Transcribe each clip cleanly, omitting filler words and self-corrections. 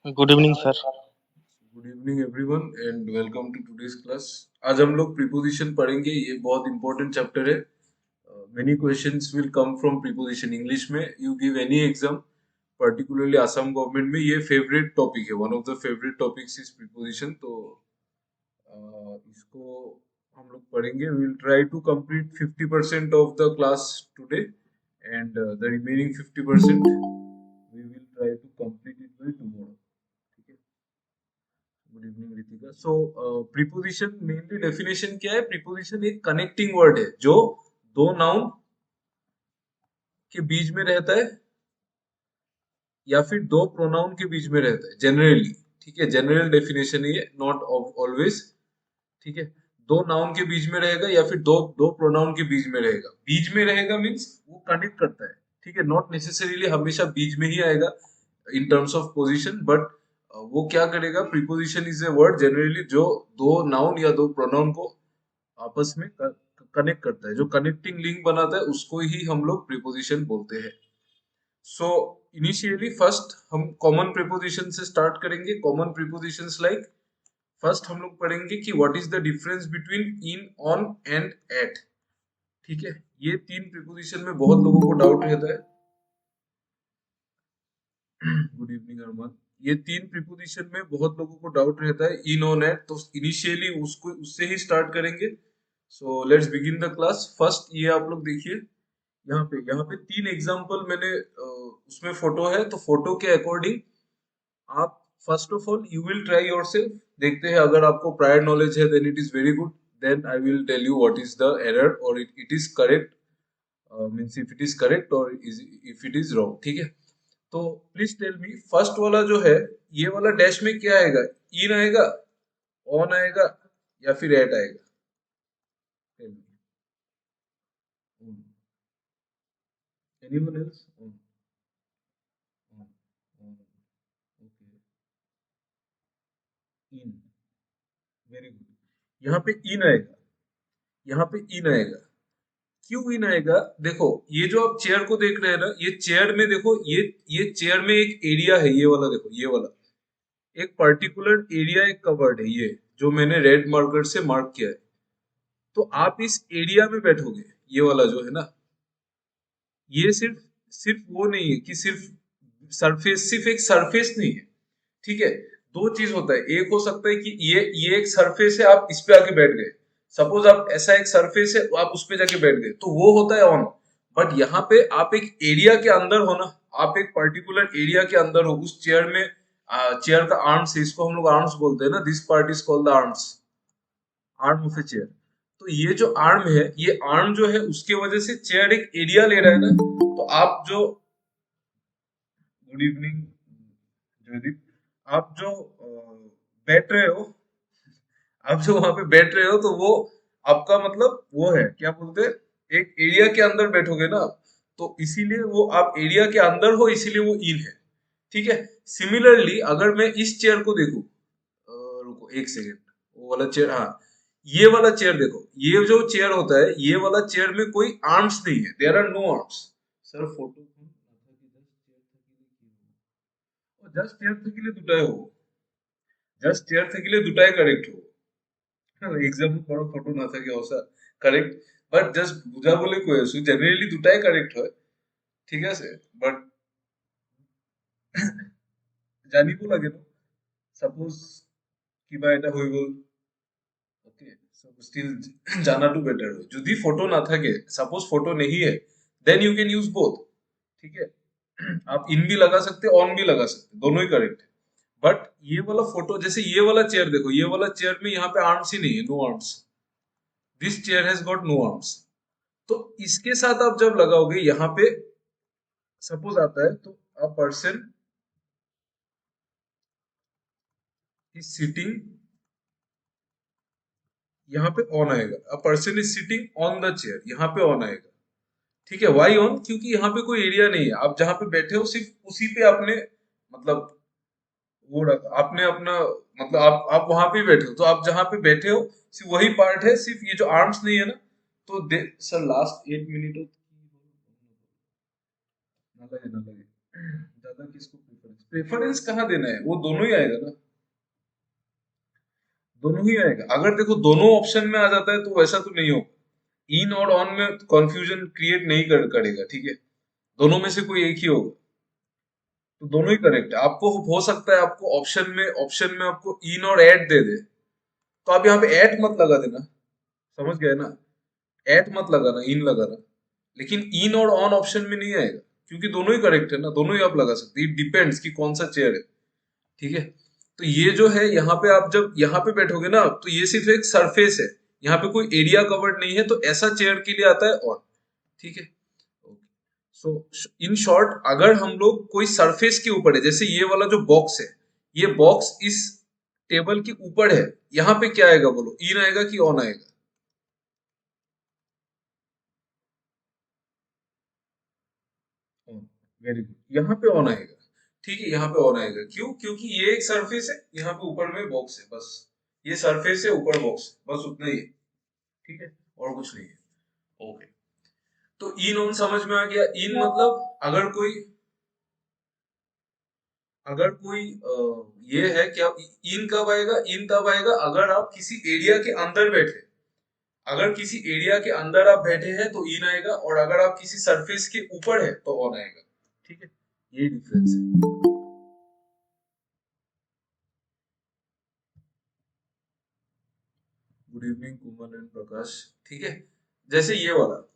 Good evening sir. Good evening everyone and welcome to today's class. आज हम लोग preposition पढ़ेंगे। ये बहुत इंपॉर्टेंट चैप्टर है। Many questions will come from preposition. English में you give any exam, particularly Assam government में ये फेवरेट टॉपिक है। One of the favourite topics is preposition. तो इसको हम लोग पढ़ेंगे। We will try to complete 50% of the class today and the remaining 50% we will try to complete it by tomorrow. ठीक है। Good evening Ritika. So preposition mainly definition क्या है? Preposition एक कनेक्टिंग वर्ड है जो दो नाउन के बीच में रहता है या फिर दो प्रोनाउन के बीच में रहता है जनरली। ठीक है, जनरल डेफिनेशन है ये, नॉट ऑलवेज। ठीक है, दो नाउन के बीच में रहेगा या फिर दो दो प्रोनाउन के बीच में रहेगा। बीच में रहेगा मीन्स वो कनेक्ट करता है। ठीक है, नॉट नेसेसरीली हमेशा बीच में ही आएगा in terms of position, but वो क्या करेगा? Preposition is a word generally जो दो नाउन या दो प्रोनाउन को आपस में कनेक्ट करता है, जो कनेक्टिंग लिंक बनाता है, उसको ही हम लोग प्रीपोजिशन बोलते हैं। सो इनिशियली फर्स्ट हम कॉमन प्रीपोजिशन से स्टार्ट करेंगे। कॉमन प्रीपोजिशंस लाइक, फर्स्ट हम लोग पढ़ेंगे कि what is the difference between in, on and at. ठीक है, ये तीन प्रीपोजिशन में बहुत लोगों को डाउट रहता है। गुड इवनिंग अरमान। ये तीन प्रीपोजिशन में बहुत लोगों को डाउट रहता है, इन, ऑन, एट। तो इनिशियली उसको उससे ही स्टार्ट करेंगे। So let's begin the class. First ये आप लोग देखिए, यहाँ पे तीन एग्जांपल मैंने उसमें फोटो है, तो फोटो के अकॉर्डिंग आप first of all you will try yourself. देखते हैं, अगर आपको प्रायर नॉलेज है then it is very good. Then I will tell you what is the error और it is correct, means if it is correct और if it is wrong. ठीक है, तो प्लीज टेल मी, फर्स्ट वाला जो है, ये वाला डैश में क्या आएगा? इन आएगा, ऑन आएगा, या फिर एट आएगा? Tell me, anyone else? On, on, on, okay, in, very good. यहाँ पे इन आएगा, यहाँ पे इन आएगा। क्यों इन आएगा? देखो, ये जो आप चेयर को देख रहे हैं ना, ये चेयर में देखो, ये चेयर में एक एरिया है, ये वाला देखो, ये वाला एक पर्टिकुलर एरिया, एक कवर्ड है, ये जो मैंने रेड मार्कर से मार्क किया है। तो आप इस एरिया में बैठोगे, ये वाला जो है ना, ये सिर्फ सिर्फ वो नहीं है कि सिर्फ एक सरफेस नहीं है। ठीक है, दो चीज होता है। एक हो सकता है कि ये एक सरफेस है, आप इस पे आके बैठ गए। सपोज आप ऐसा एक सरफेस है, तो आप उस पे जाके बैठ गए, तो वो होता है ऑन। बट यहाँ पे आप एक एरिया के अंदर हो ना, आप एक पर्टिकुलर एरिया के अंदर हो उस चेयर में। चेयर का आर्म्स है, इसको हम लोग आर्म्स बोलते हैं ना, this part is called the arms, arm of a chair. तो ये जो आर्म है, ये आर्म जो है, उसके वजह से चेयर एक एरिया ले रहा है ना। तो आप जो, गुड इवनिंग जयदीप, आप जो बैठ रहे हो, आप जो वहां पे बैठ रहे हो, तो वो आपका मतलब वो है, क्या बोलते हैं, एक एरिया के अंदर बैठोगे ना आप। तो इसीलिए वो आप एरिया के अंदर हो, इसीलिए वो इन है। ठीक है, सिमिलरली अगर मैं इस चेयर को देखूं, रुको एक सेकेंड, वो वाला चेयर, हाँ, ये वाला चेयर देखो, ये जो चेयर होता है, ये वाला चेयर में कोई आर्म्स नहीं है, there are no arms. Sir photo just chair থাকিলে দুটাই হবো, জাস্ট চেয়ার থাকিলে দুটাই কারেক্ট হবো। এক্সাম বড় ফটো না থাকে সঁচা কারেক্ট, বাট জাস্ট বুজাবলে কৈ আছো, জেনাৰেলি দুটাই কারেক্ট হয়। ঠিক আছে, বাট জানিব লাগে ন, সাপোজ কিবা এটা হৈ গ'ল, ओके, सो स्टिल জানাটো বেটার হয়। যদি ফটো না থাকে, सपोज फोटो नहीं है, then you can use both. ठीक है, आप इन भी लगा सकते, ऑन भी लगा सकते, दोनों ही करेक्ट है। बट ये वाला फोटो, जैसे ये वाला चेयर देखो, ये वाला चेयर में यहाँ पे आर्म्स ही नहीं है, no arms, this chair has got no arms. तो इसके साथ आप जब लगाओगे, यहाँ पे सपोज आता है, तो अ पर्सन इज सिटिंग, यहाँ पे ऑन आएगा। A person is sitting on the chair, यहाँ पे ऑन आएगा। ठीक है, वाई ऑन? क्योंकि यहाँ पे कोई एरिया नहीं है, आप जहाँ पे बैठे हो सिर्फ उसी पे आपने मतलब वो रखा, आपने अपना मतलब आप वहां पे ही बैठे हो, तो आप जहाँ पे बैठे हो सिर्फ वही पार्ट है, सिर्फ ये जो आर्म्स नहीं है ना। तो सर लास्ट 8 मिनट ना लगे, ना लगे, ज्यादा ज्यादा किसको प्रेफरेंस, प्रेफरेंस कहाँ देना है, वो दोनों ही आएगा ना, दोनों ही आएगा। अगर देखो दोनों ऑप्शन में आ जाता है तो वैसा तो नहीं होगा, इन और ऑन में कंफ्यूजन क्रिएट नहीं करेगा, ठीक है, दोनों में से कोई एक ही होगा, तो दोनों ही करेक्ट है। आपको हो सकता है आपको ऑप्शन में आपको इन और एट दे दे, तो आप यहाँ पे एट मत लगा देना, समझ गए ना, एट मत लगाना, इन लगाना, लेकिन इन और ऑन ऑप्शन में नहीं आएगा, क्योंकि दोनों ही करेक्ट है ना, दोनों ही आप लगा सकते हैं, इट डिपेंड्स कि कौन सा चेयर है, ठीक है। तो ये जो है यहाँ पे आप जब यहाँ पे बैठोगे ना, तो ये सिर्फ एक सरफेस है, यहाँ पे कोई एरिया कवर्ड नहीं है, तो ऐसा चेयर के लिए आता है ऑन, ठीक है। सो इन शॉर्ट, अगर हम लोग कोई सरफेस के ऊपर है, जैसे ये वाला जो बॉक्स है, ये बॉक्स इस टेबल के ऊपर है, यहाँ पे क्या आएगा बोलो, इन आएगा कि ऑन आएगा? वेरी गुड, यहाँ पे ऑन आएगा, ठीक है, यहाँ पे ऑन आएगा, क्यों? क्योंकि ये एक सरफेस है, यहाँ पे ऊपर में बॉक्स है, बस ये सरफेस है, ऊपर बॉक्स, बस उतना ही है, ठीक है, और कुछ नहीं है। ओके, तो इन ऑन समझ में आ गया। इन मतलब अगर कोई ये है क्या, इन कब आएगा, इन तब आएगा अगर आप किसी एरिया के अंदर बैठे, अगर किसी एरिया के अंदर आप बैठे हैं तो इन आएगा, और अगर आप किसी सरफेस के ऊपर है तो ऑन आएगा, ठीक है, ये डिफरेंस है। गुड इवनिंग कुमन एंड प्रकाश, ठीक है। जैसे ये वाला,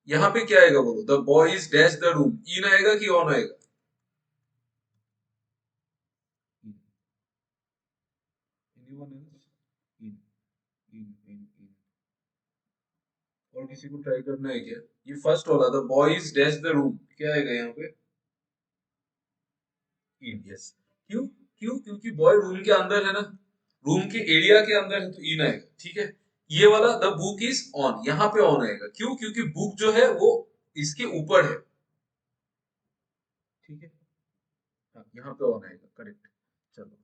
यहाँ पे क्या आएगा बोलो, the boys dash the room, in आएगा कि ऑन आएगा? Anyone else? In, in. और किसी को ट्राई करना है क्या? ये फर्स्ट वाला, the boys dash the room, क्या आएगा यहाँ पे? इन, यस। क्यों? क्योंकि बॉय रूम के अंदर है ना, रूम के एरिया के अंदर है, तो इन आएगा, ठीक है। ये वाला द बुक इज ऑन, यहाँ पे ऑन आएगा, क्यों? क्योंकि बुक जो है वो इसके ऊपर है, ठीक है, हाँ, यहाँ पे ऑन आएगा, करेक्ट। चलो,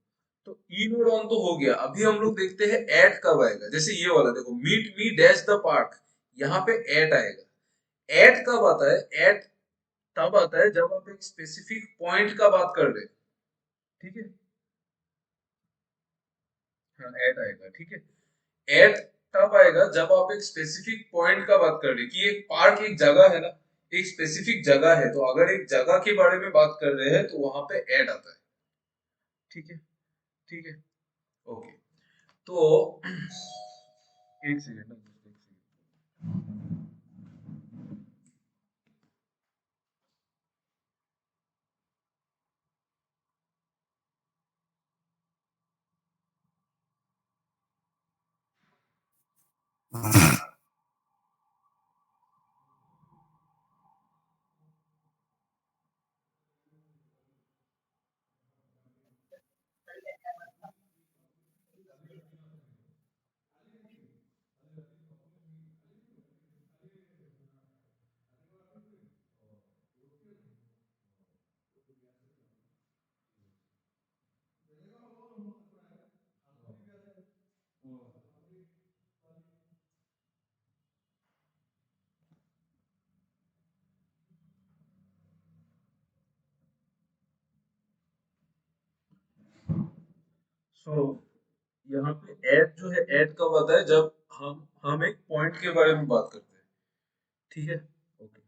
तो इन और ऑन तो हो गया, अभी हम लोग देखते हैं एट कब आएगा। जैसे ये वाला देखो, meet me dash the park, यहाँ पे एट आएगा। एट कब आता है? एट तब आता है जब आप एक स्पेसिफिक पॉइंट का बात कर रहे हैं, ठीक है, हाँ एट आएगा, ठीक है। एट तब आएगा जब आप एक स्पेसिफिक पॉइंट का बात कर रहे हैं, कि एक पार्क एक जगह है ना, एक स्पेसिफिक जगह है, तो अगर एक जगह के बारे में बात कर रहे हैं तो वहां पे एट आता है, ठीक है, ठीक है, ओके। तो एक सेकेंड, एक सेकेंड। सो यहाँ पे एट जो है, एट कब आता है? जब हम एक पॉइंट के बारे में बात करते हैं, ठीक है, okay.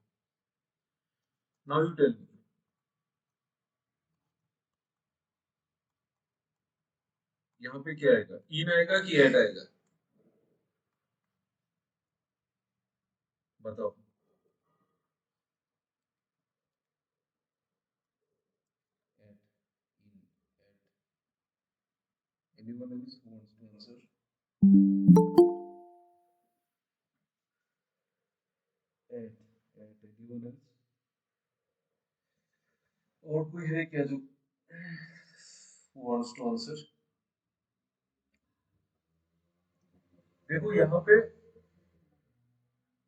Now you tell me, यहाँ पे क्या आएगा, इन आएगा कि एट आएगा? बताओ। At, in, at, anyone else who wants to answer? At, at, anyone else? और कोई है क्या जो वांट्स टू आंसर? देखो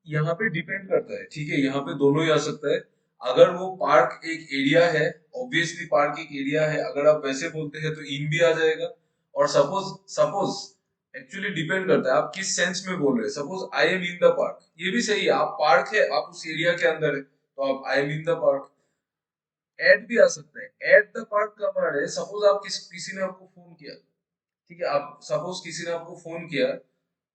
यहाँ पे डिपेंड करता है, ठीक है, यहाँ पे दोनों ही आ सकता है। अगर वो पार्क एक एरिया है, ऑब्वियसली पार्क एक एरिया है, अगर आप वैसे बोलते हैं तो इन भी आ जाएगा। और सपोज सपोज एक्चुअली डिपेंड करता है आप किस सेंस में बोल रहे हैं। Suppose I am in the park, ये भी सही है, आप पार्क है, आप उस एरिया के अंदर है, तो आप I am in the park. Add भी आ सकता है। ऐड द पार्ट कब आ रहा है, सपोज आप किसी ने आपको फोन किया, ठीक है, आप सपोज किसी ने आपको फोन किया,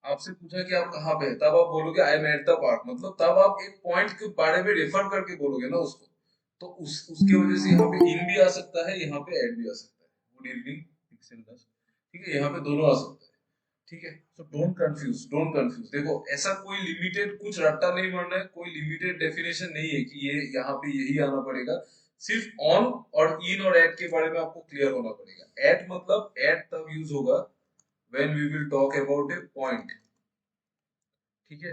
आपसे पूछा कि आप कहाँ पे हैं, तब आप बोलोगे I am at the park, मतलब तब आप एक पॉइंट के बारे में रेफर करके बोलोगे ना उसको, तो उसके वजह से यहाँ पे इन भी आ सकता है, यहाँ पे एड भी आ सकता है। गुड इवनिंग पिक्सेल दस, ठीक है, यहाँ पे दोनों आ सकता है, ठीक है। So don't confuse, don't confuse. देखो ऐसा कोई लिमिटेड कुछ रट्टा नहीं मारना है, कोई लिमिटेड डेफिनेशन नहीं है कि ये यहाँ पे यही आना पड़ेगा। सिर्फ ऑन और इन और एट के बारे में आपको क्लियर होना पड़ेगा। एट मतलब एट तब यूज होगा when we will talk about a point, ठीक है।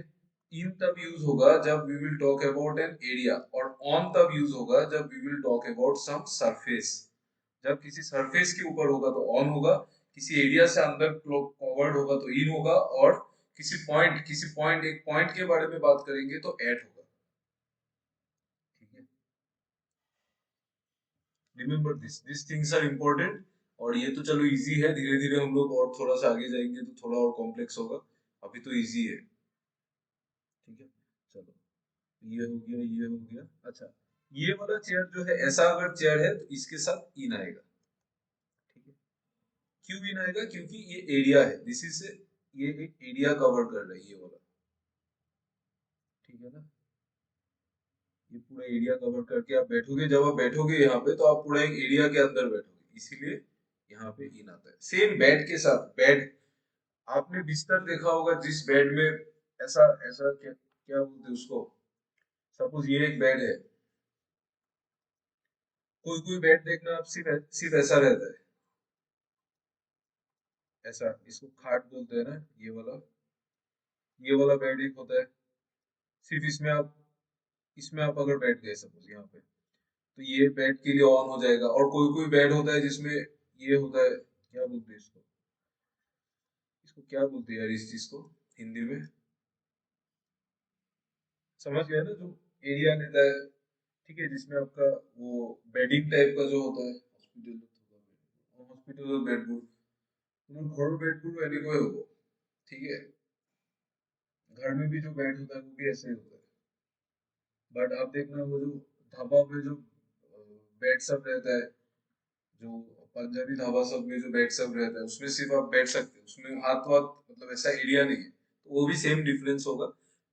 इन तब यूज होगा जब we will talk about an area, और ऑन तब यूज होगा जब we will talk about some surface. जब किसी सरफेस के ऊपर होगा तो ऑन होगा, किसी एरिया से अंदर कवर्ड होगा तो इन होगा, और किसी पॉइंट एक पॉइंट के बारे में बात करेंगे तो एट होगा, ठीक है। Remember this things are important. और ये तो चलो इजी है, धीरे धीरे हम लोग और थोड़ा सा आगे जाएंगे तो थोड़ा और कॉम्प्लेक्स होगा, अभी तो इजी है, ठीक है। चलो, ये हो गया, ये हो गया। अच्छा, ये वाला चेयर जो है, ऐसा अगर चेयर है तो इसके साथ इन आएगा, ठीक है। क्यों इन आएगा, क्योंकि ये एरिया है, दिस इज, ये एक एरिया कवर कर रहा है ये वाला, ठीक है ना। ये पूरा एरिया कवर करके आप बैठोगे, जब आप बैठोगे यहाँ पे तो आप पूरा एक एरिया के अंदर बैठोगे, इसीलिए यहाँ पे इन आता है। सेम बेड के साथ, बेड, आपने बिस्तर देखा होगा जिस बेड में ऐसा ऐसा क्या क्या बोलते हैं उसको, सपोज ये एक बेड है, कोई कोई बेड देखना आप सिर्फ सिर्फ ऐसा रहता है, ऐसा, इसको खाट बोलते हैं ना, ये वाला बेड एक होता है, सिर्फ इसमें आप अगर बैठ गए सपोज यहाँ पे, तो ये बेड के लिए ऑन हो जाएगा। और कोई कोई बेड होता है जिसमें ये होता है, क्या बोलते हैं इसको, इसको क्या बोलते हैं यार इस चीज को हिंदी में, समझ गए ना, जो एरिया लेता है, ठीक है, जिसमें आपका वो बेडिंग टाइप का जो होता है, हॉस्पिटल बेडरूम, तुम्हारे घर बेडरूम एनी कोई होगा, ठीक है। घर में भी जो बेड होता है वो भी ऐसे ही होता है, बट आप देखना वो जो ढाबा पे जो बेड सब रहता है, जो पंजाबी ढाबा सब में जो बेड सब रहता है, उसमें सिर्फ आप बैठ सकते हो, उसमें हाथ वाथ मतलब ऐसा एरिया नहीं है, तो वो भी सेम डिफरेंस होगा,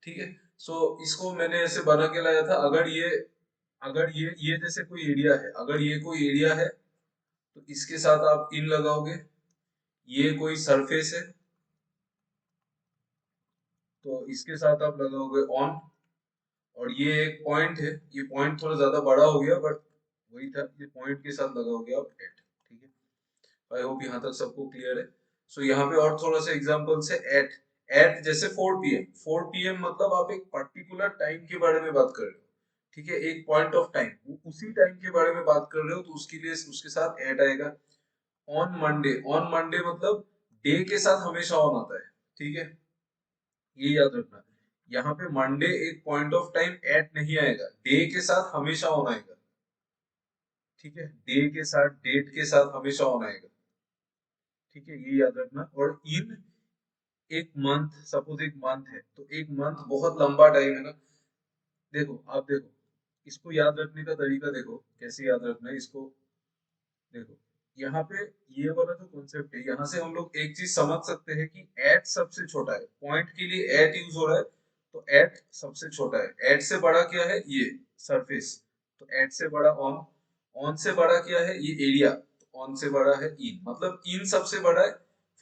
ठीक है। सो इसको मैंने ऐसे बना के लाया था, अगर ये जैसे कोई एरिया है, अगर ये कोई एरिया है तो इसके साथ आप इन लगाओगे, ये कोई सरफेस है तो इसके साथ आप लगाओगे ऑन, और ये एक पॉइंट है, ये पॉइंट थोड़ा ज्यादा बड़ा हो गया बट वही था, ये पॉइंट के साथ लगाओगे आप एट, ठीक है। आई होप यहाँ तक सबको क्लियर है। सो यहाँ पे और थोड़ा सा एग्जांपल से, एट, एट जैसे 4 PM, 4 PM मतलब आप एक पर्टिकुलर टाइम के बारे में बात कर रहे हो, ठीक है, एक पॉइंट ऑफ टाइम, उसी टाइम के बारे में बात कर रहे हो, तो उसके लिए उसके साथ एट आएगा। ऑन मंडे, ऑन मंडे मतलब डे के साथ हमेशा ऑन आता है, ठीक है, ये याद रखना। यहाँ पे मंडे एक पॉइंट ऑफ टाइम एट नहीं आएगा, डे के साथ हमेशा ऑन आएगा, ठीक है, डे के साथ, डेट के साथ हमेशा ऑन आएगा, ठीक है, ये याद रखना। और इन, एक मंथ, सपोज एक मंथ है तो एक मंथ बहुत लंबा टाइम है ना, देखो आप देखो, इसको याद रखने का तरीका देखो कैसे याद रखना है इसको। देखो यहाँ पे ये वाला जो कॉन्सेप्ट है, यहाँ से हम लोग एक चीज समझ सकते हैं कि एट सबसे छोटा है, पॉइंट के लिए एट यूज हो रहा है, तो एट सबसे छोटा है। एट से बड़ा क्या है, ये सरफेस, तो एट से बड़ा ऑन, ऑन से बड़ा क्या है, ये एरिया, ऑन से बड़ा है इन, मतलब इन सबसे बड़ा है,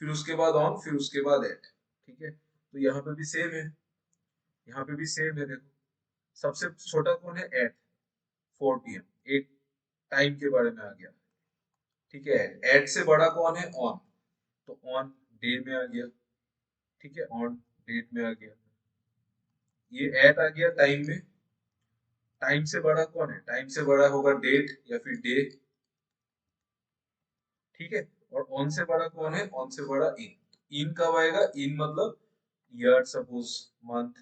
फिर उसके बाद ऑन, फिर उसके बाद एट, ठीक है। तो यहाँ पे भी सेम है, यहाँ पे भी सेम है, देखो सबसे छोटा कौन है, एट, 4 PM, एक टाइम के बारे में आ गया, ठीक है। एट से बड़ा कौन है, ऑन, तो ऑन डे में आ गया, ठीक है, ऑन डेट में आ गया। ये एट आ गया टाइम में, टाइम से बड़ा कौन है, टाइम से बड़ा होगा डेट या फिर डे, ठीक है। और ऑन से बड़ा कौन है, ऑन से बड़ा इन, इन कब आएगा, इन मतलब ईयर, सपोज मंथ,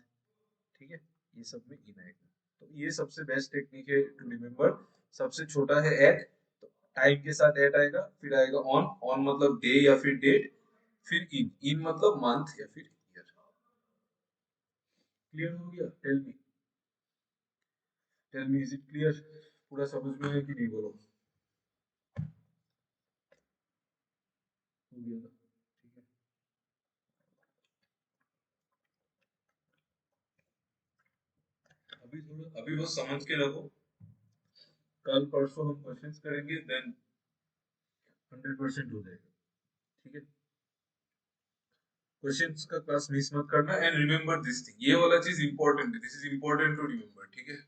ठीक है, ये सब में इन आएगा। तो ये सबसे बेस्ट टेक्निक है टू रिमेम्बर। सबसे छोटा है एट, तो टाइम के साथ एट आएगा, फिर आएगा ऑन, ऑन मतलब डे या फिर डेट, फिर इन मतलब मंथ या फिर ईयर। क्लियर हो गया, tell me, is it clear पूरा समझ में है कि नहीं बोलो? हो गया ना? ठीक है। अभी बस समझ के रखो, कल परसों हम क्वेश्चंस करेंगे, देन 100% हो जाएगा। ठीक है। क्वेश्चंस का क्लास मिस मत करना, एंड रिमेंबर दिस थिंग, ये वाला चीज इंपॉर्टेंट है, this is important to remember. ठीक है।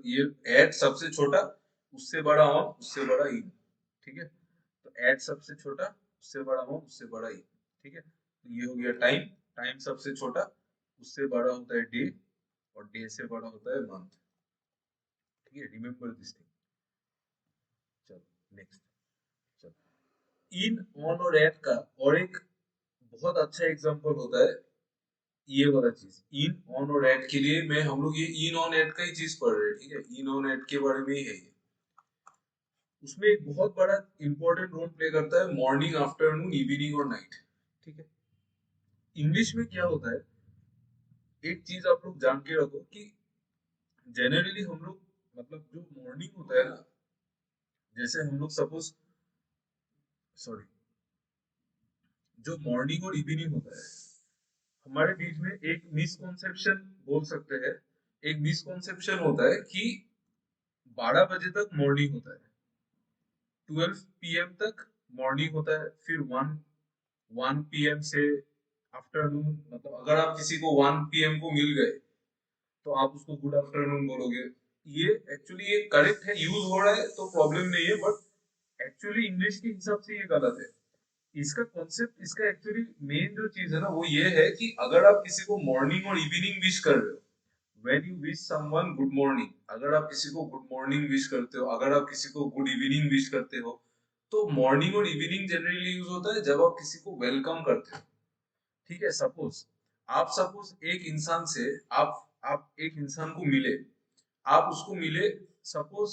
ये एट सबसे छोटा, उससे बड़ा ऑन, उससे बड़ा इन। ठीक है। तो एट सबसे छोटा, उससे बड़ा ऑन, उससे बड़ा इन। ठीक है। तो ये हो गया टाइम। टाइम सबसे छोटा, उससे बड़ा होता है डे, और डे से बड़ा होता है मंथ। ठीक है, रिमेंबर दिस थिंग। चलो नेक्स्ट। चलो, इन, ऑन और एट का और एक बहुत अच्छा एग्जांपल होता है ये वाला चीज। इन, ऑन और एट के लिए मैं, हम लोग ये इन ऑन एट का ही चीज पढ़ रहे हैं। ठीक है, इन ऑन एट के बारे में ही है ये। उसमें एक बहुत बड़ा इंपॉर्टेंट रोल प्ले करता है मॉर्निंग, आफ्टरनून, इवनिंग और नाइट। ठीक है। इंग्लिश में क्या होता है, एक चीज आप लोग जान के रखो कि जनरली हम लोग, मतलब जो मॉर्निंग होता है ना, जैसे हम लोग सपोज, सॉरी, जो मॉर्निंग और इवनिंग होता है, हमारे बीच में एक मिसकॉन्सेप्शन बोल सकते हैं, एक मिसकॉन्सेप्शन होता है कि 12 बजे तक मॉर्निंग होता है, 12 PM तक मॉर्निंग होता है, फिर 1 PM से आफ्टरनून। मतलब अगर आप किसी को 1 PM को मिल गए, तो आप उसको गुड आफ्टरनून बोलोगे। ये एक्चुअली ये करेक्ट है, यूज हो रहा है तो प्रॉब्लम नहीं है, बट एक्चुअली इंग्लिश के हिसाब से ये गलत है। इसका कॉन्सेप्ट, इसका एक्चुअली मेन जो चीज है ना, वो ये है कि अगर आप किसी को मॉर्निंग और इवनिंग विश कर रहे हो, when you wish someone good morning, अगर आप किसी को गुड मॉर्निंग विश करते हो, अगर आप किसी को गुड इवनिंग विश करते हो, तो मॉर्निंग और इवनिंग जनरली यूज होता है जब आप किसी को वेलकम करते हो। ठीक है। सपोज एक इंसान से, आप एक इंसान को मिले, आप उसको मिले, सपोज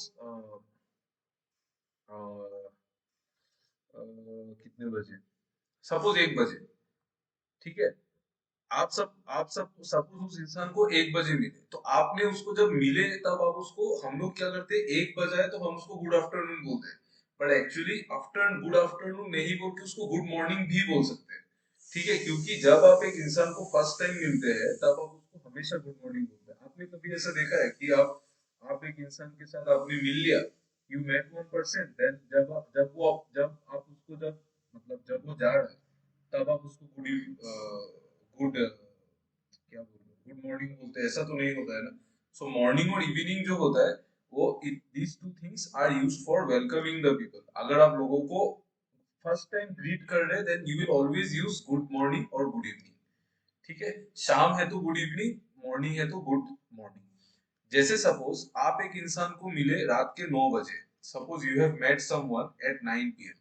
कितने बजे, सपोज 1 बजे। ठीक है। आप सब सपोज उस इंसान को 1 बजे मिले, तो आपने उसको जब मिले, तब आप उसको, हम लोग क्या करते हैं, 1 बजा है तो हम उसको गुड आफ्टरनून बोलते हैं, पर एक्चुअली आफ्टर गुड आफ्टरनून नहीं बोल के उसको गुड मॉर्निंग भी बोल सकते हैं। ठीक है, क्योंकि जब आप एक इंसान को फर्स्ट टाइम मिलते हैं, तब आप उसको हमेशा गुड मॉर्निंग बोलते हैं। आपने कभी ऐसा देखा है कि आप एक इंसान के साथ आपने मिल लिया, you met one person, then जब आप उसको, जब मतलब जब वो जा रहा है, तब आप उसको गुड क्या बोलते हैं, गुड मॉर्निंग बोलते हैं, ऐसा तो नहीं होता है ना। सो मॉर्निंग और इवनिंग जो होता है, वो these two things are used for welcoming the people. अगर आप लोगों को फर्स्ट टाइम ग्रीट कर रहे हैं, then you will always use good morning और गुड इवनिंग। ठीक है। शाम है तो गुड इवनिंग, मॉर्निंग है तो गुड मॉर्निंग। जैसे सपोज आप एक इंसान को मिले रात के 9 बजे, suppose you have met someone at 9 PM,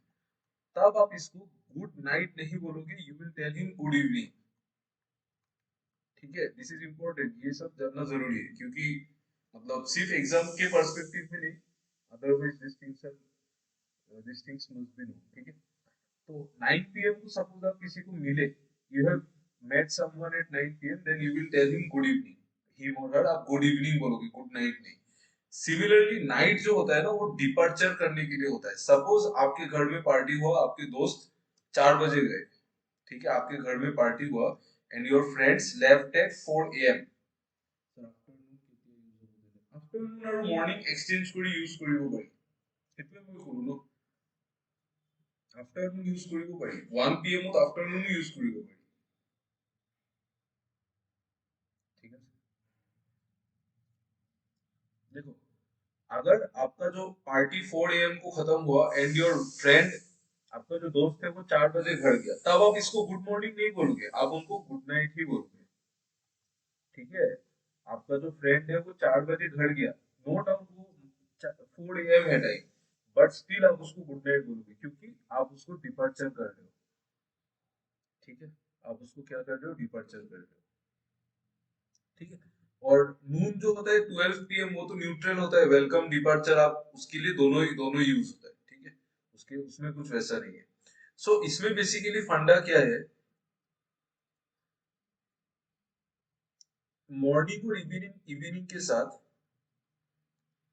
तब आप इसको गुड नाइट नहीं बोलोगे, you will tell him good evening. ठीक है, दिस इज इम्पोर्टेंट, ये सब जानना जरूरी है, क्योंकि मतलब सिर्फ एग्जाम के पर्सपेक्टिव में नहीं, otherwise this things must be know. ठीक है। तो 9 PM को सपोज आप किसी को मिले, you have met someone at 9 PM, then you will tell him good evening, he और हर आप गुड इवनिंग बोलोगे, गुड नाइट नहीं। सिमिलरली नाइट जो होता है ना, वो डिपार्चर करने के लिए होता है। सपोज आपके घर में पार्टी हुआ, आपके दोस्त 4 बजे गए। ठीक है, आपके घर में पार्टी हुआ, and your friends left eight 4 AM। Afternoon और मॉर्निंग एक्सचेंज করে ইউজ কৰিব পাৰি, সেইটোৱে মই কলো ন। आफ्टरनून ইউজ কৰিব পাৰি, 1 PM ত आफ्टरनून ইউজ কৰিব পাৰি। ঠিক আছে। देखो, अगर आपका जो पार्टी 4 AM को खत्म हुआ, एंड योर फ्रेंड, आपका जो दोस्त है वो 4 बजे घर गया, तब आप इसको गुड मॉर्निंग नहीं बोलोगे, आप उनको गुड नाइट ही बोलोगे। ठीक है। आपका जो फ्रेंड है वो 4 बजे घर गया, नो डाउट वो 4 AM है टाइम, बट स्टिल आप उसको गुड नाइट बोलोगे, क्योंकि आप उसको डिपार्चर कर रहे हो। ठीक है। आप उसको क्या कर रहे हो, डिपार्चर कर रहे हो। ठीक है। और नून जो होता है 12 PM, वो तो न्यूट्रल होता है, वेलकम डिपार्चर, आप उसके लिए दोनों ही यूज होता है। ठीक है। उसके उसमें कुछ वैसा नहीं है। सो इसमें बेसिकली फंडा क्या है, मॉर्निंग और इवनिंग इवनिंग के साथ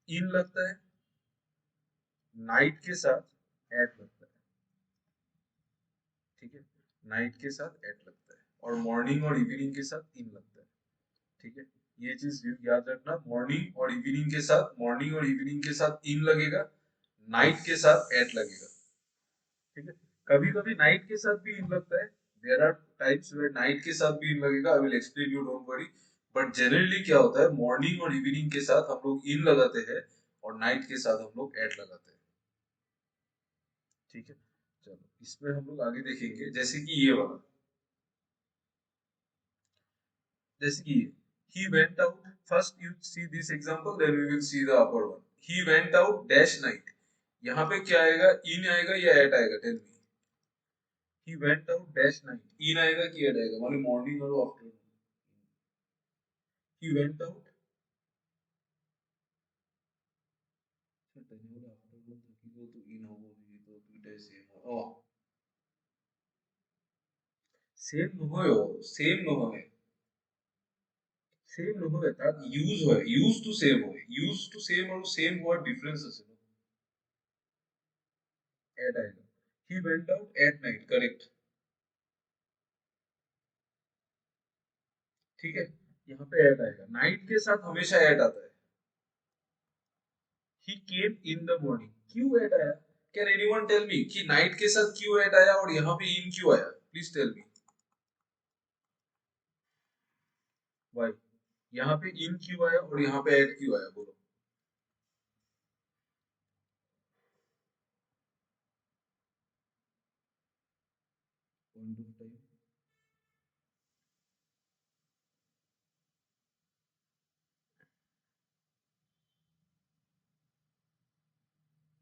इन लगता है, नाइट के साथ एट लगता है, ठीक है, नाइट के साथ एट लगता है, और मॉर्निंग और इवनिंग के साथ इन लगता है, ठीक है। ये चीज याद रखना, मॉर्निंग और इवनिंग के साथ इन लगेगा, नाइट के साथ एट लगेगा, ठीक है। कभी कभी नाइट के साथ भी इन लगता है, there are types where night के साथ भी इन लगेगा, I will explain you, don't worry. But generally क्या होता है, मॉर्निंग और इवनिंग के साथ हम लोग इन लगाते हैं, और नाइट के साथ हम लोग एट लगाते हैं, ठीक है। चलो इसमें हम लोग आगे देखेंगे, जैसे कि ये वाला, जैसे कि he went out, first you see this example, then we will see the upper one. He went out dash night, यहाँ पे क्या आएगा, in आएगा या at आएगा, tell me. He went out dash night, in आएगा कि at आएगा, मतलब morning और afternoon. He went out, तो in होगा, ये तो दुइटाই same हो, same নহয়, same নহয়, same নহয়, তাত use হয়, use to same হয়, use to same আৰু same হোৱাৰ difference আছে, at आएगा, he went out at night, correct, ठीक है। यहाँ पे at आएगा, नाइट के साथ हमेशा at आता है, he came in the morning, क्यों at आया, कैन एनीवन टेल मी कि नाइट के साथ क्यों at आया और यहाँ पे in क्यों आया, प्लीज टेल मी व्हाई, यहाँ पे in क्यों आया और यहाँ पे at क्यों आया, बोलो। Point of time,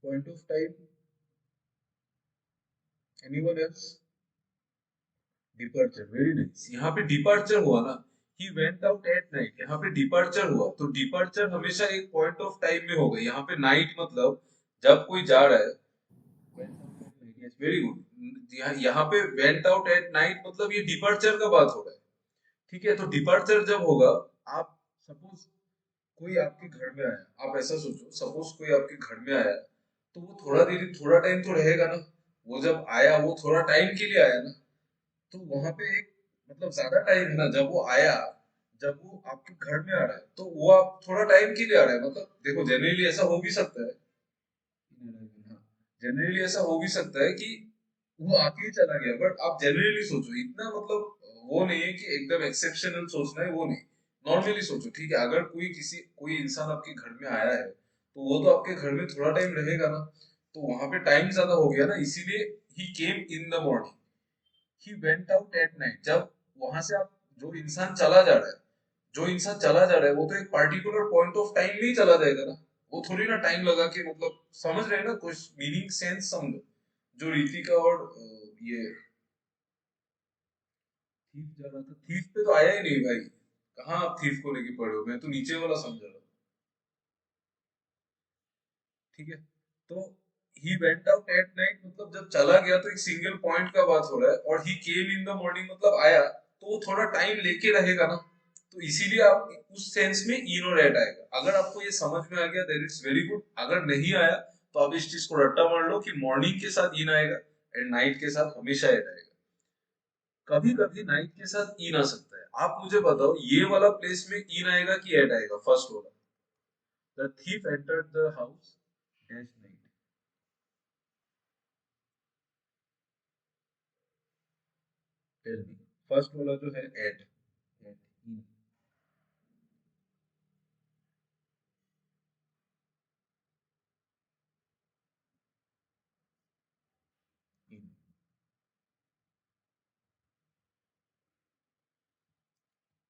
point of time, anyone else, departure, very nice, यहाँ पे डिपार्चर हुआ ना, ही वेंट आउट एट नाइट, यहाँ पे डिपार्चर हुआ, तो डिपार्चर हमेशा एक पॉइंट ऑफ टाइम में होगा, यहाँ पे नाइट मतलब जब कोई जा रहा है, वेरी गुड, यहाँ पे वेंट आउट एट नाइट मतलब ये डिपार्चर का बात हो रहा है, ठीक है। तो डिपार्चर जब होगा, आप सपोज कोई आपके घर में आया, आप ऐसा सोचो, सपोज कोई आपके घर में आया, तो वो थोड़ा टाइम तो रहेगा ना, वो जब आया वो थोड़ा टाइम के लिए आया ना, तो वहां पे एक मतलब ज्यादा टाइम है ना, जब वो आया, जब वो आपके घर में आ रहा है, तो वो आप थोड़ा टाइम के लिए आ रहा है, मतलब देखो जनरली ऐसा हो भी सकता है, जनरली ऐसा हो भी सकता है कि वो आके ही चला गया, बट आप जनरली सोचो, इतना मतलब वो नहीं है कि एकदम एक्सेप्शनल सोचना है, वो नहीं, नॉर्मली सोचो, ठीक है। अगर कोई इंसान आपके घर में आया है, तो वो तो आपके घर में थोड़ा टाइम रहेगा ना, तो वहां पे टाइम ज्यादा हो गया ना, इसीलिए he came in the morning, he went out at night, जब वहां से आप, जो इंसान चला जा रहा है, जो इंसान चला जा रहा है वो तो एक पार्टिकुलर पॉइंट ऑफ टाइम में ही चला जाएगा ना, वो थोड़ी ना टाइम लगा के, मतलब समझ रहे हैं ना, कुछ मीनिंग सेंस समझो, जो रीतिका और ये थीफ जा रहा था, थीफ पे तो आया ही नहीं भाई, कहाँ आप थीफ को लेके पड़े हो, मैं तो नीचे वाला समझ रहा हूँ, ठीक है। तो ही वेंट आउट एट नाइट मतलब जब चला गया तो एक सिंगल पॉइंट का बात हो रहा है, और ही केम इन द मॉर्निंग मतलब आया, तो वो थोड़ा टाइम लेके रहेगा ना, तो इसीलिए आप उस सेंस में इन और एट आएगा। अगर आपको ये समझ में आ गया देन इट्स वेरी गुड, अगर नहीं आया तो आप इस चीज को रट्टा मार लो कि मॉर्निंग के साथ इन आएगा एंड नाइट के साथ हमेशा एट आएगा, कभी कभी नाइट के साथ इन आ सकता है। आप मुझे बताओ ये वाला प्लेस में इन आएगा कि एट आएगा, फर्स्ट वाला, the thief entered the house dash night, tell me, first वाला जो है एट, एट इन, इन,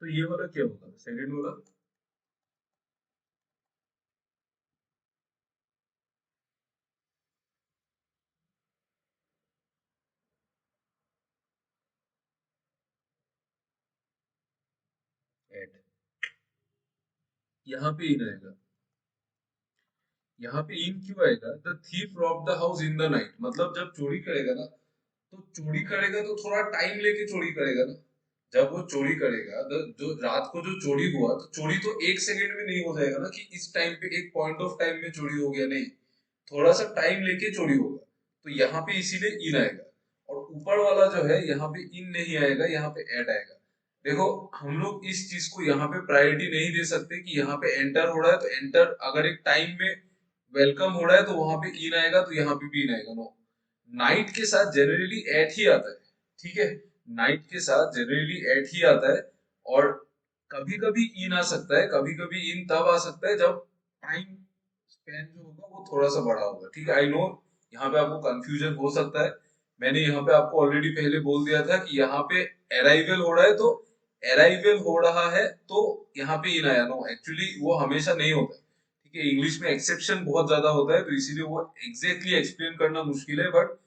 तो ये वाला क्या होगा, सेकंड वाला, एट, यहाँ पे इन आएगा, यहाँ पे इन क्यों आएगा, the thief rob the house in the night, मतलब जब चोरी करेगा ना, तो चोरी करेगा तो थोड़ा टाइम लेके चोरी करेगा ना, जब वो चोरी करेगा जो रात को जो चोरी हुआ, तो चोरी तो एक सेकंड में नहीं हो जाएगा ना, कि इस टाइम पे एक पॉइंट ऑफ टाइम में चोरी हो गया, नहीं, थोड़ा सा टाइम लेके चोरी होगा। तो यहाँ पे इसीलिए इन आएगा। और ऊपर वाला जो है यहाँ पे इन नहीं आएगा, यहाँ पे एट आएगा। देखो, हम लोग इस चीज को यहाँ पे प्रायोरिटी नहीं दे सकते कि यहाँ पे एंटर हो रहा है तो एंटर, अगर एक टाइम में वेलकम हो रहा है तो वहां पे इन आएगा, तो यहाँ पे भी इन आएगा, नो। नाइट के साथ जनरली एट ही आता है, ठीक है, नाइट के साथ जनरली एट ही आता है। और कभी कभी इन आ सकता है, कभी कभी इन तब आ सकता है जब टाइम स्पैन जो होगा वो थोड़ा सा बड़ा होगा, ठीक है। आई नो यहाँ पे आपको कंफ्यूजन हो सकता है। मैंने यहाँ पे आपको ऑलरेडी पहले बोल दिया था कि यहाँ पे अराइवल हो रहा है, तो अराइवल हो रहा है तो यहाँ पे इन आया, नो, एक्चुअली वो हमेशा नहीं होता है, ठीक है। इंग्लिश में एक्सेप्शन बहुत ज्यादा होता है, तो इसीलिए वो एग्जैक्टली एक्सप्लेन करना मुश्किल है, बट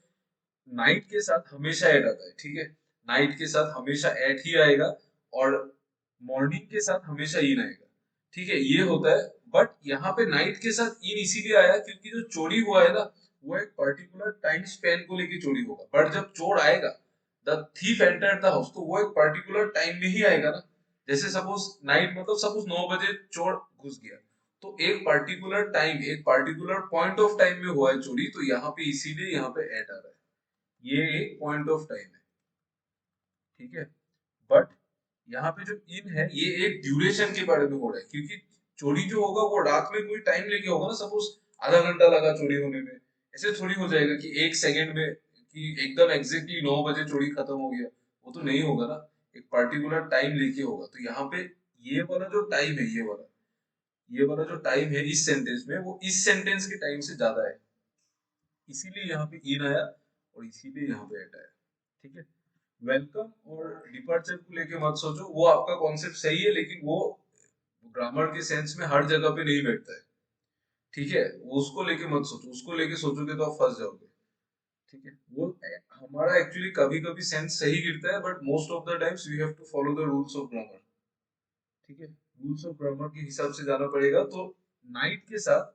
नाइट के साथ हमेशा ऐड आता है, ठीक है। नाइट के साथ हमेशा ऐड ही आएगा, और मॉर्निंग के साथ हमेशा इन आएगा, ठीक है, ये होता है। बट यहाँ पे नाइट के साथ इन इसीलिए आया क्योंकि जो चोरी हुआ है ना, वो एक पर्टिकुलर टाइम स्पेन को लेके चोरी होगा, बट जब चोर आएगा, the thief enter the house, तो वो एक पर्टिकुलर टाइम में ही आएगा ना। जैसे सपोज नाइट, मतलब सपोज 9 बजे चोर घुस गया, तो एक पर्टिकुलर टाइम, एक पर्टिकुलर पॉइंट ऑफ टाइम में हुआ है चोरी, तो यहाँ पे इसीलिए यहाँ पे एट आ रहा है, ये एक पॉइंट ऑफ टाइम है, ठीक है। बट यहाँ पे जो इन है, ये एक ड्यूरेशन के बारे में हो रहा है, क्योंकि चोरी जो होगा वो रात में कोई टाइम लेके होगा ना, सपोज आधा घंटा लगा चोरी होने में, ऐसे थोड़ी हो जाएगा कि एक सेकंड में, कि एकदम एग्जैक्टली 9 बजे चोरी खत्म हो गया, वो तो नहीं होगा ना, एक पर्टिकुलर टाइम लेके होगा। तो यहाँ पे ये वाला जो टाइम है, ये वाला जो टाइम है इस सेंटेंस में, वो इस सेंटेंस के टाइम से ज्यादा है, इसीलिए यहाँ पे इन आया, और इसीलिए यहाँ पे एट आया, ठीक है। वेलकम और डिपार्चर को लेके मत सोचो, वो आपका कॉन्सेप्ट सही है, लेकिन वो ग्रामर के सेंस में हर जगह पे नहीं बैठता है, ठीक है। वो उसको लेके मत सोचो, उसको लेके सोचोगे तो आप फंस जाओगे, ठीक है। वो हमारा एक्चुअली कभी कभी सेंस सही गिरता है, but most of the times we have to follow the rules of grammar, ठीक है। रूल्स ऑफ ग्रामर के हिसाब से जाना पड़ेगा। तो नाइट के साथ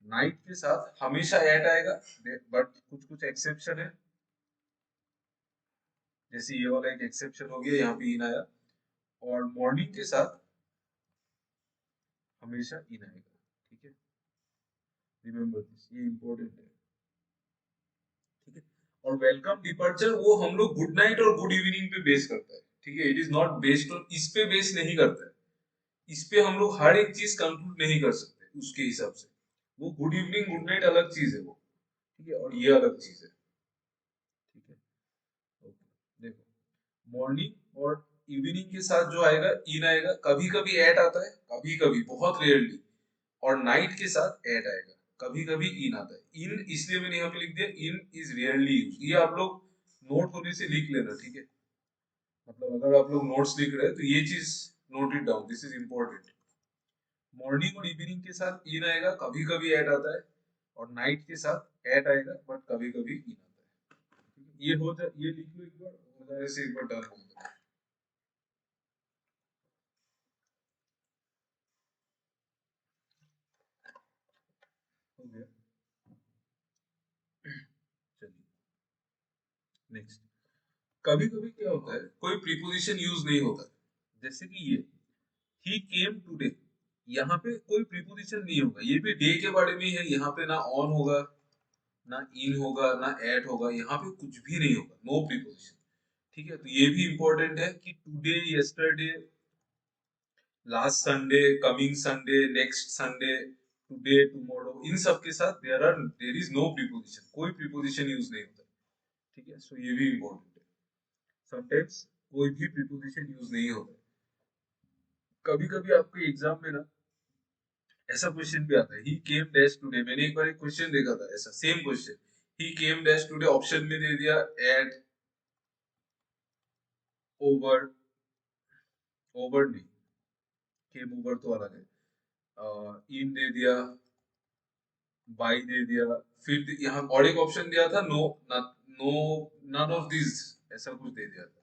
नाइट के साथ हमेशा एट आएगा, बट कुछ कुछ एक्सेप्शन है, जैसे ये वाला एक एक्सेप्शन हो गया, यहाँ पे इन आया। और मॉर्निंग के साथ हमेशा इन आएगा, ठीक है, रिमेम्बर दिस, ये इंपॉर्टेंट है, ठीक है। और वेलकम डिपार्चर वो हम लोग गुड नाइट और गुड इवनिंग पे बेस करता है, ठीक है, it is not based on, इस पे बेस नहीं करता है, इस पे हम लोग हर एक चीज कंक्लूड नहीं कर सकते उसके हिसाब से। वो गुड इवनिंग गुड नाइट अलग चीज है वो, ठीक है, और ये अलग चीज है, ठीक है। ओके, देखो, मॉर्निंग और इवनिंग के साथ जो आएगा इन आएगा, कभी कभी एट आता है, कभी कभी, बहुत रेयरली। और नाइट के साथ एट आएगा, कभी कभी इन आता है। इन इसलिए मैंने यहाँ पे लिख दिया, इन इज रेयरली यूज, ये आप लोग नोट होने से लिख लेना, ठीक है। मतलब अगर आप लोग नोट्स लिख रहे हैं तो ये चीज note it down, this is important. Morning और इवनिंग के साथ इन आएगा, कभी कभी एट आता है। और नाइट के साथ एट आएगा, बट कभी कभी इन आता है। ये हो जाए, ये लिख लो एक बार, हो जाए से एक बार डन हो जाए, हो गया। चलिए नेक्स्ट। कभी कभी क्या होता है, कोई प्रीपोजिशन यूज नहीं होता है, जैसे कि ये ही केम टूडे, यहाँ पे कोई प्रीपोजिशन नहीं होगा, ये भी डे के बारे में है, यहाँ पे ना ऑन होगा, ना इन होगा, ना एट होगा, यहाँ पे कुछ भी नहीं होगा, नो प्रीपोजिशन, ठीक है। तो ये भी इंपॉर्टेंट है कि today, yesterday, last Sunday, coming Sunday, next Sunday, today, tomorrow, इन सब के साथ देयर इज नो प्रीपोजिशन, कोई प्रीपोजिशन यूज नहीं होता, ठीक है। सो ये भी इंपॉर्टेंट है, समटाइम्स कोई भी प्रीपोजिशन यूज नहीं होता। कभी कभी आपके एग्जाम में ना ऐसा क्वेश्चन भी आता है, ही केम डैश टुडे, मैंने एक बार एक क्वेश्चन देखा था ऐसा सेम क्वेश्चन, ही केम डैश टुडे, ऑप्शन में दे दिया एट, ओवर, ओवर नहीं, केम ओवर तो अलग है, इन दे दिया, बाई दे दिया, फिर यहाँ और एक ऑप्शन दिया था no, no, none of this, ऐसा कुछ दे दिया था,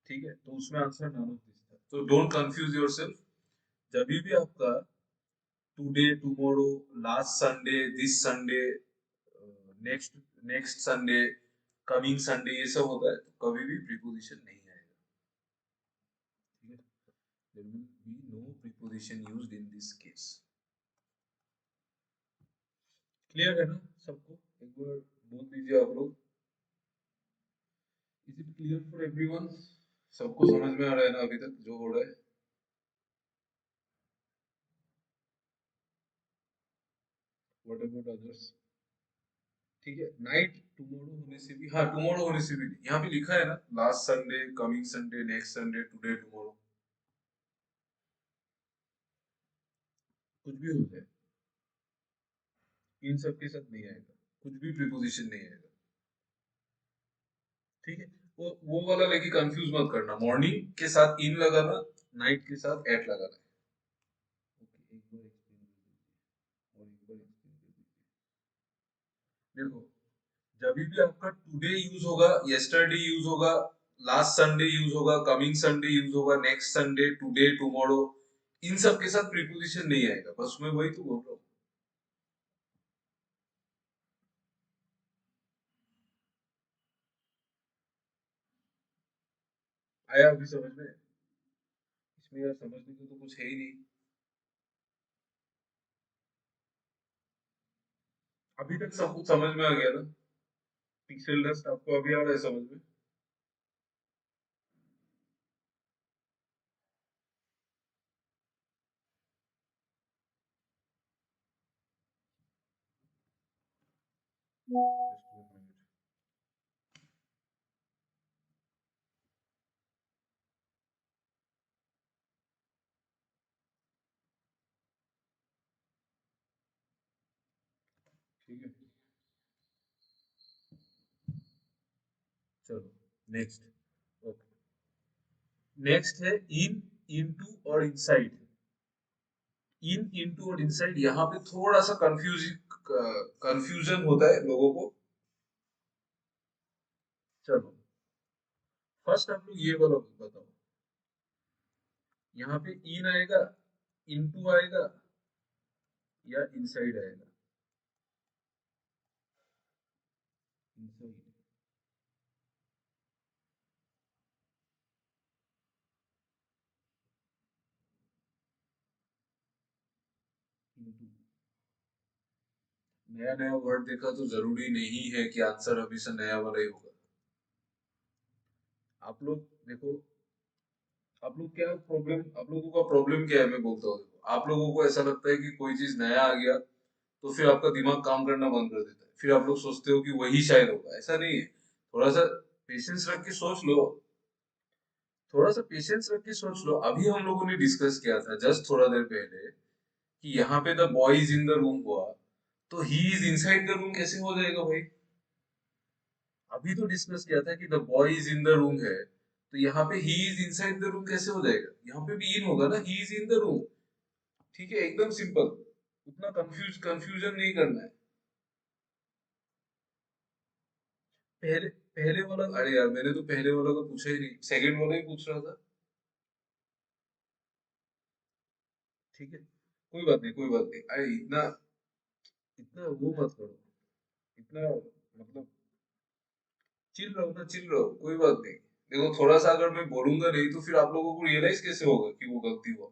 ठीक है। तो उसमें आंसर नन ऑफ दिस था। तो डोंट कंफ्यूज योरसेल्फ, जब भी आपका today, tomorrow, last Sunday, this Sunday, next next Sunday, coming Sunday, ये सब होता है, तो कभी भी प्रीपोजिशन नहीं आएगा, there will be no preposition used in this case. Clear है ना सबको? एक बार बोल दीजिए आप लोग। Is it clear for everyone? सबको समझ में आ रहा है ना अभी तक जो हो रहा है? What about others? ठीक है, नाइट टुमारो होने से भी, हाँ टुमारो होने से भी नहीं, यहाँ पे लिखा है ना last Sunday, coming Sunday, next Sunday, today, tomorrow, कुछ भी हो जाए, इन सब के साथ नहीं आएगा, कुछ भी प्रीपोजिशन नहीं आएगा। ठीक है, वो वाला लेके कंफ्यूज मत करना, मॉर्निंग के साथ इन लगाना, नाइट के साथ एट लगाना है। ओके, एक बार एक्सप्लेन कर दीजिए, और एक बार एक्सप्लेन कर दीजिए। देखो, जब भी आपका टुडे यूज होगा, यस्टरडे यूज होगा, लास्ट संडे यूज होगा, कमिंग संडे यूज होगा, नेक्स्ट संडे, टुडे, टुमारो, इन सब के साथ प्रीपोजिशन नहीं आएगा, बस मैं वही तो बोल रहा हूँ। आया अभी समझ में? इसमें यार समझने को तो कुछ है ही नहीं। अभी तक सब कुछ समझ में आ गया ना? पिक्सेल डस्ट आपको अभी आ रहा है समझ में? Just 1 minute। ठीक है, चलो नेक्स्ट। ओके, नेक्स्ट है इन, इनटू और इनसाइड। इन, इनटू और इनसाइड, यहाँ पे थोड़ा सा कंफ्यूजन होता है लोगों को। चलो, फर्स्ट आप लोग ये वाला बताओ, यहाँ पे इन आएगा, इनटू आएगा, या इनसाइड आएगा? Inside, into. नया नया वर्ड देखा तो जरूरी नहीं है कि आंसर हमेशा नया वाला ही होगा। आप लोग देखो, आप लोग क्या प्रॉब्लम, आप लोगों का प्रॉब्लम क्या है मैं बोलता हूँ। देखो, आप लोगों को ऐसा लगता है कि कोई चीज नया आ गया तो फिर आपका दिमाग काम करना बंद कर देता है, फिर आप लोग सोचते हो कि वही शायद होगा। ऐसा नहीं है, थोड़ा सा पेशेंस रख के सोच लो, थोड़ा सा पेशेंस रख के सोच लो। अभी हम लोगों ने डिस्कस किया था जस्ट थोड़ा देर पहले कि यहाँ पे the boy is in the room हुआ, तो he is inside the room कैसे हो जाएगा भाई? अभी तो डिस्कस किया था कि the boy is in the room है, तो यहाँ पे he is inside the room कैसे हो जाएगा? यहाँ पे भी इन होगा ना, he is in the room. ठीक है, एकदम सिंपल, उतना कंफ्यूजन नहीं करना है। पहले पहले वाला, अरे यार मैंने तो पहले वाला का पूछा ही नहीं, सेकंड वाला ही पूछ रहा था। ठीक है, कोई बात नहीं, कोई बात नहीं, अरे इतना इतना वो मत करो, इतना मतलब चिल रहो ना, चिल रहो, कोई बात नहीं। देखो, थोड़ा सा अगर मैं बोलूंगा नहीं तो फिर आप लोगों को रियलाइज कैसे होगा कि वो गलती हुआ?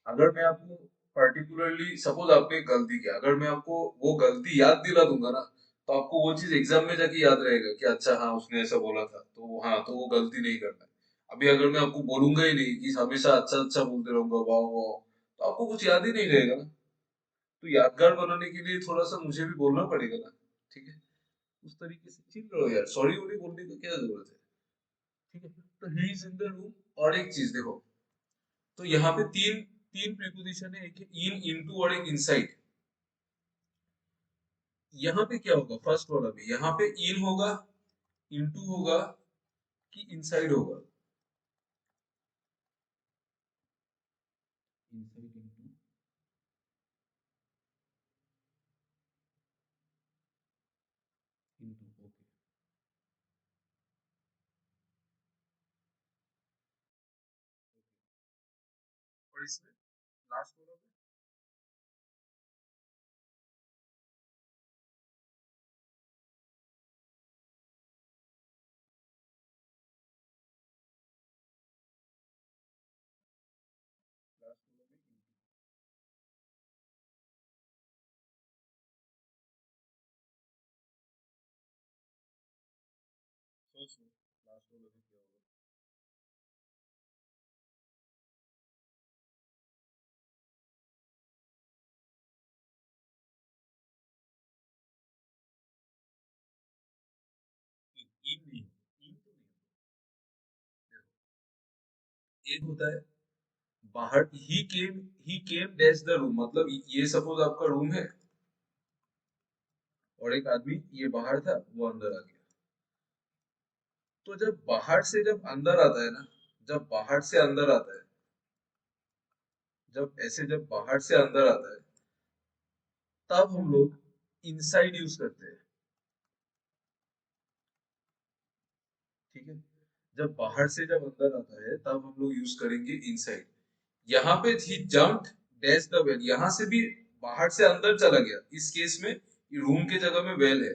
अगर मैं आपको पर्टिकुलरली, सपोज आपने गलती किया, अगर मैं आपको वो गलती याद दिला दूंगा ना, तो आपको वो चीज एग्जाम में जाके याद रहेगा कि अच्छा हाँ उसने ऐसा बोला था, तो हाँ तो वो गलती नहीं करना है। अभी अगर मैं आपको बोलूंगा ही नहीं कि हमेशा अच्छा अच्छा बोलते रहूंगा वाह वाह, तो आपको कुछ याद ही नहीं रहेगा ना। तो यादगार बनाने के लिए थोड़ा सा मुझे भी बोलना पड़ेगा ना। ठीक है, उस तरीके से चिल रहो यार, सॉरी वॉरी बोलने की क्या जरूरत है? ठीक है, तो he is in the room. और एक चीज देखो, तो यहाँ पे तीन तीन प्रीपोजिशन है, एक इन, इनटू और एक इनसाइड। यहाँ पे क्या होगा, फर्स्ट वाला में यहाँ पे इन होगा, इनटू होगा, कि इनसाइड होगा? Inside into, into, okay. और इसमें लास्ट वाला में, सोच लो लास्ट वाला भी क्या होगा। इन नहीं, इन तो नहीं होगा। देखो, एक होता है बाहर, ही केम डैश द रूम, मतलब ये सपोज आपका रूम है और एक आदमी ये बाहर था, वो अंदर आ गया। तो जब बाहर से जब अंदर आता है ना, जब बाहर से अंदर आता है, जब बाहर से अंदर आता है, तब हम लोग इनसाइड यूज करते हैं। ठीक है, जब बाहर से जब अंदर आता है तब हम लोग यूज करेंगे इनसाइड। यहाँ पे ही जंप डैश द वेल, यहाँ से भी बाहर से अंदर चला गया, इस केस में रूम के जगह में वेल है।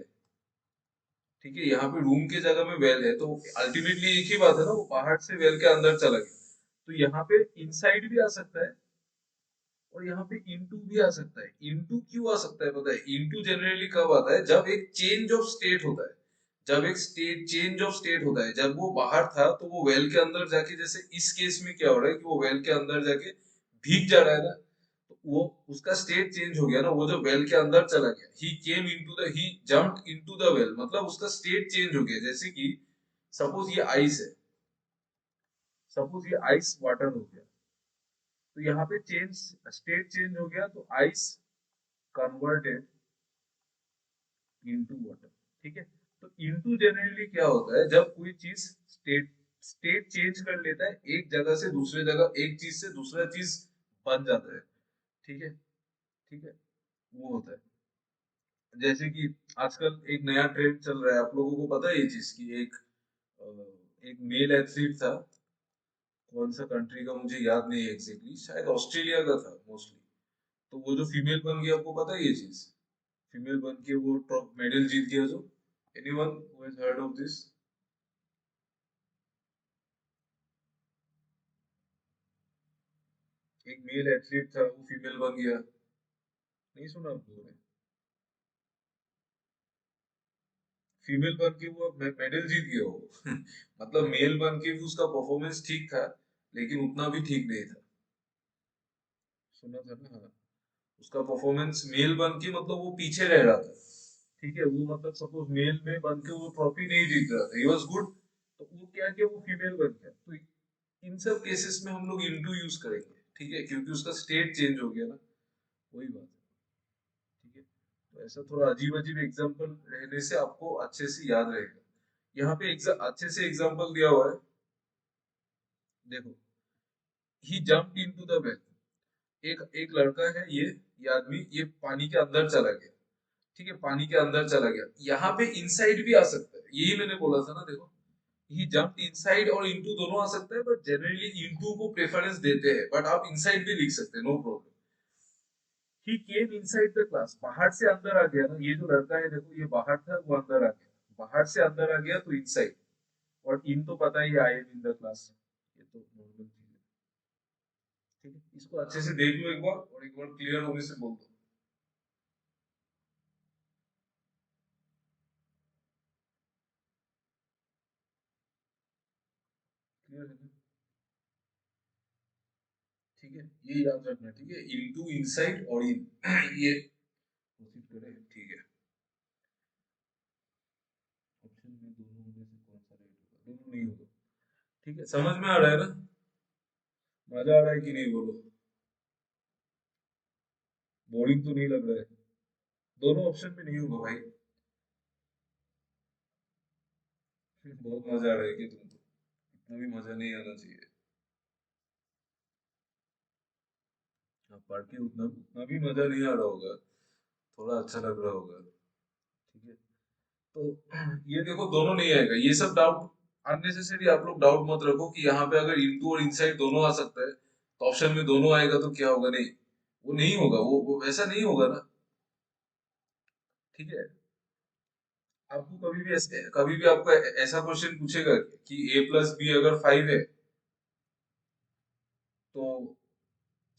ठीक है, यहाँ पे रूम के जगह में वेल है, तो अल्टीमेटली एक ही बात है ना, वो बाहर से वेल के अंदर चला गया। तो यहाँ पे इनसाइड भी आ सकता है और यहाँ पे इनटू भी आ सकता है। इनटू क्यों आ सकता है पता है? इनटू जनरली कब आता है? जब एक चेंज ऑफ स्टेट होता है। जब एक स्टेट चेंज ऑफ स्टेट होता है, जब वो बाहर था तो वो वेल के अंदर जाके, जैसे इस केस में क्या हो रहा है कि वो वेल के अंदर जाके भीग जा रहा है ना, तो वो उसका स्टेट चेंज हो गया ना, वो जो वेल के अंदर चला गया, ही जम्प्ड इनटू द वेल, मतलब उसका स्टेट चेंज हो गया। जैसे कि सपोज ये आइस है, सपोज ये आइस वाटर हो गया, तो यहाँ पे चेंज, स्टेट चेंज हो गया, तो आइस कन्वर्टेड इनटू वाटर। ठीक है, तो इनटू जनरली क्या होता है? जब कोई चीज स्टेट स्टेट चेंज कर लेता है, एक जगह से दूसरे जगह, एक चीज से दूसरा चीज बन जाता है। ठीक है, ठीक है, वो होता है। जैसे कि आजकल एक नया ट्रेंड चल रहा है, आप लोगों को पता है ये चीज की, एक मेल एथलीट था, कौन सा कंट्री का मुझे याद नहीं है एग्जैक्टली, शायद ऑस्ट्रेलिया का था मोस्टली। तो वो जो फीमेल बन गया, आपको पता है ये चीज? फीमेल बन के वो मेडल जीत गया जो, anyone who has heard of this? एक मेल एथलीट था, वो फीमेल बन गया। नहीं सुना आप लोगों ने? फीमेल बन के वो मेडल जीत गया वो मतलब मेल बन के भी उसका परफॉर्मेंस ठीक था, लेकिन उतना भी ठीक नहीं था। सुना था ना? हाँ, उसका परफॉर्मेंस मेल बन के मतलब वो पीछे रह रहा था। ठीक है, वो मतलब सपोज मेल में बन के वो ट्रॉफी नहीं जीत रहा था, ही वाज गुड, तो वो क्या किया, वो फीमेल बन गया। तो इन सब केसेस में हम लोग इनटू यूज करेंगे। ठीक है, क्योंकि उसका स्टेट चेंज हो गया ना, वही बात है। ठीक है, तो ऐसा थोड़ा अजीब अजीब एग्जांपल रहने से आपको अच्छे से याद रहेगा। यहाँ पे अच्छे से एग्जांपल दिया हुआ है, देखो, he jumped into the well. एक एक लड़का है, ये आदमी ये पानी के अंदर चला गया। ठीक है, पानी के अंदर चला गया, यहाँ पे इनसाइड भी आ सकता है, यही मैंने बोला था ना। देखो, ही जंप्ड इनसाइड और इनटू दोनों आ सकता है, बट जनरली इनटू को प्रेफरेंस देते हैं, बट आप इनसाइड भी लिख सकते हैं, no problem. He came inside the class, बाहर से अंदर आ गया ना, ये जो लड़का है देखो, ये बाहर था, वो अंदर आ गया, बाहर से अंदर आ गया तो इनसाइड। और इन तो पता ही है, I am in the class, ये तो नॉर्मल चीज है। ठीक है, इसको अच्छे से देख लो एक बार, और एक बार क्लियर होने से बोल दो। क्लियर है ना? ठीक है, ये याद रखना। ठीक है, इनटू इनसाइड और इन ये कोशिश करें। ठीक है, ऑप्शन में दोनों में से कौन सा राइट होगा? दोनों नहीं होगा। ठीक है, समझ में आ रहा है ना? मजा आ रहा है कि नहीं, बोलो। बोरिंग तो नहीं लग रहा है? दोनों ऑप्शन में नहीं होगा भाई। बहुत मजा आ रहा है कि तुमको? इतना भी मजा नहीं आना चाहिए। अब पढ़ के उतना उतना भी मजा नहीं आ रहा होगा, थोड़ा अच्छा लग रहा होगा। ठीक है, तो ये देखो, दोनों नहीं आएगा, ये सब डाउट अननेसेसरी आप लोग डाउट मत रखो कि यहाँ पे अगर इनटू और इनसाइड दोनों आ सकता है, तो ऑप्शन में दोनों आएगा तो क्या होगा। नहीं, वो नहीं होगा, वो वैसा नहीं होगा ना। ठीक है, आपको कभी भी आपको ऐसा क्वेश्चन पूछेगा कि ए प्लस बी अगर 5 है, तो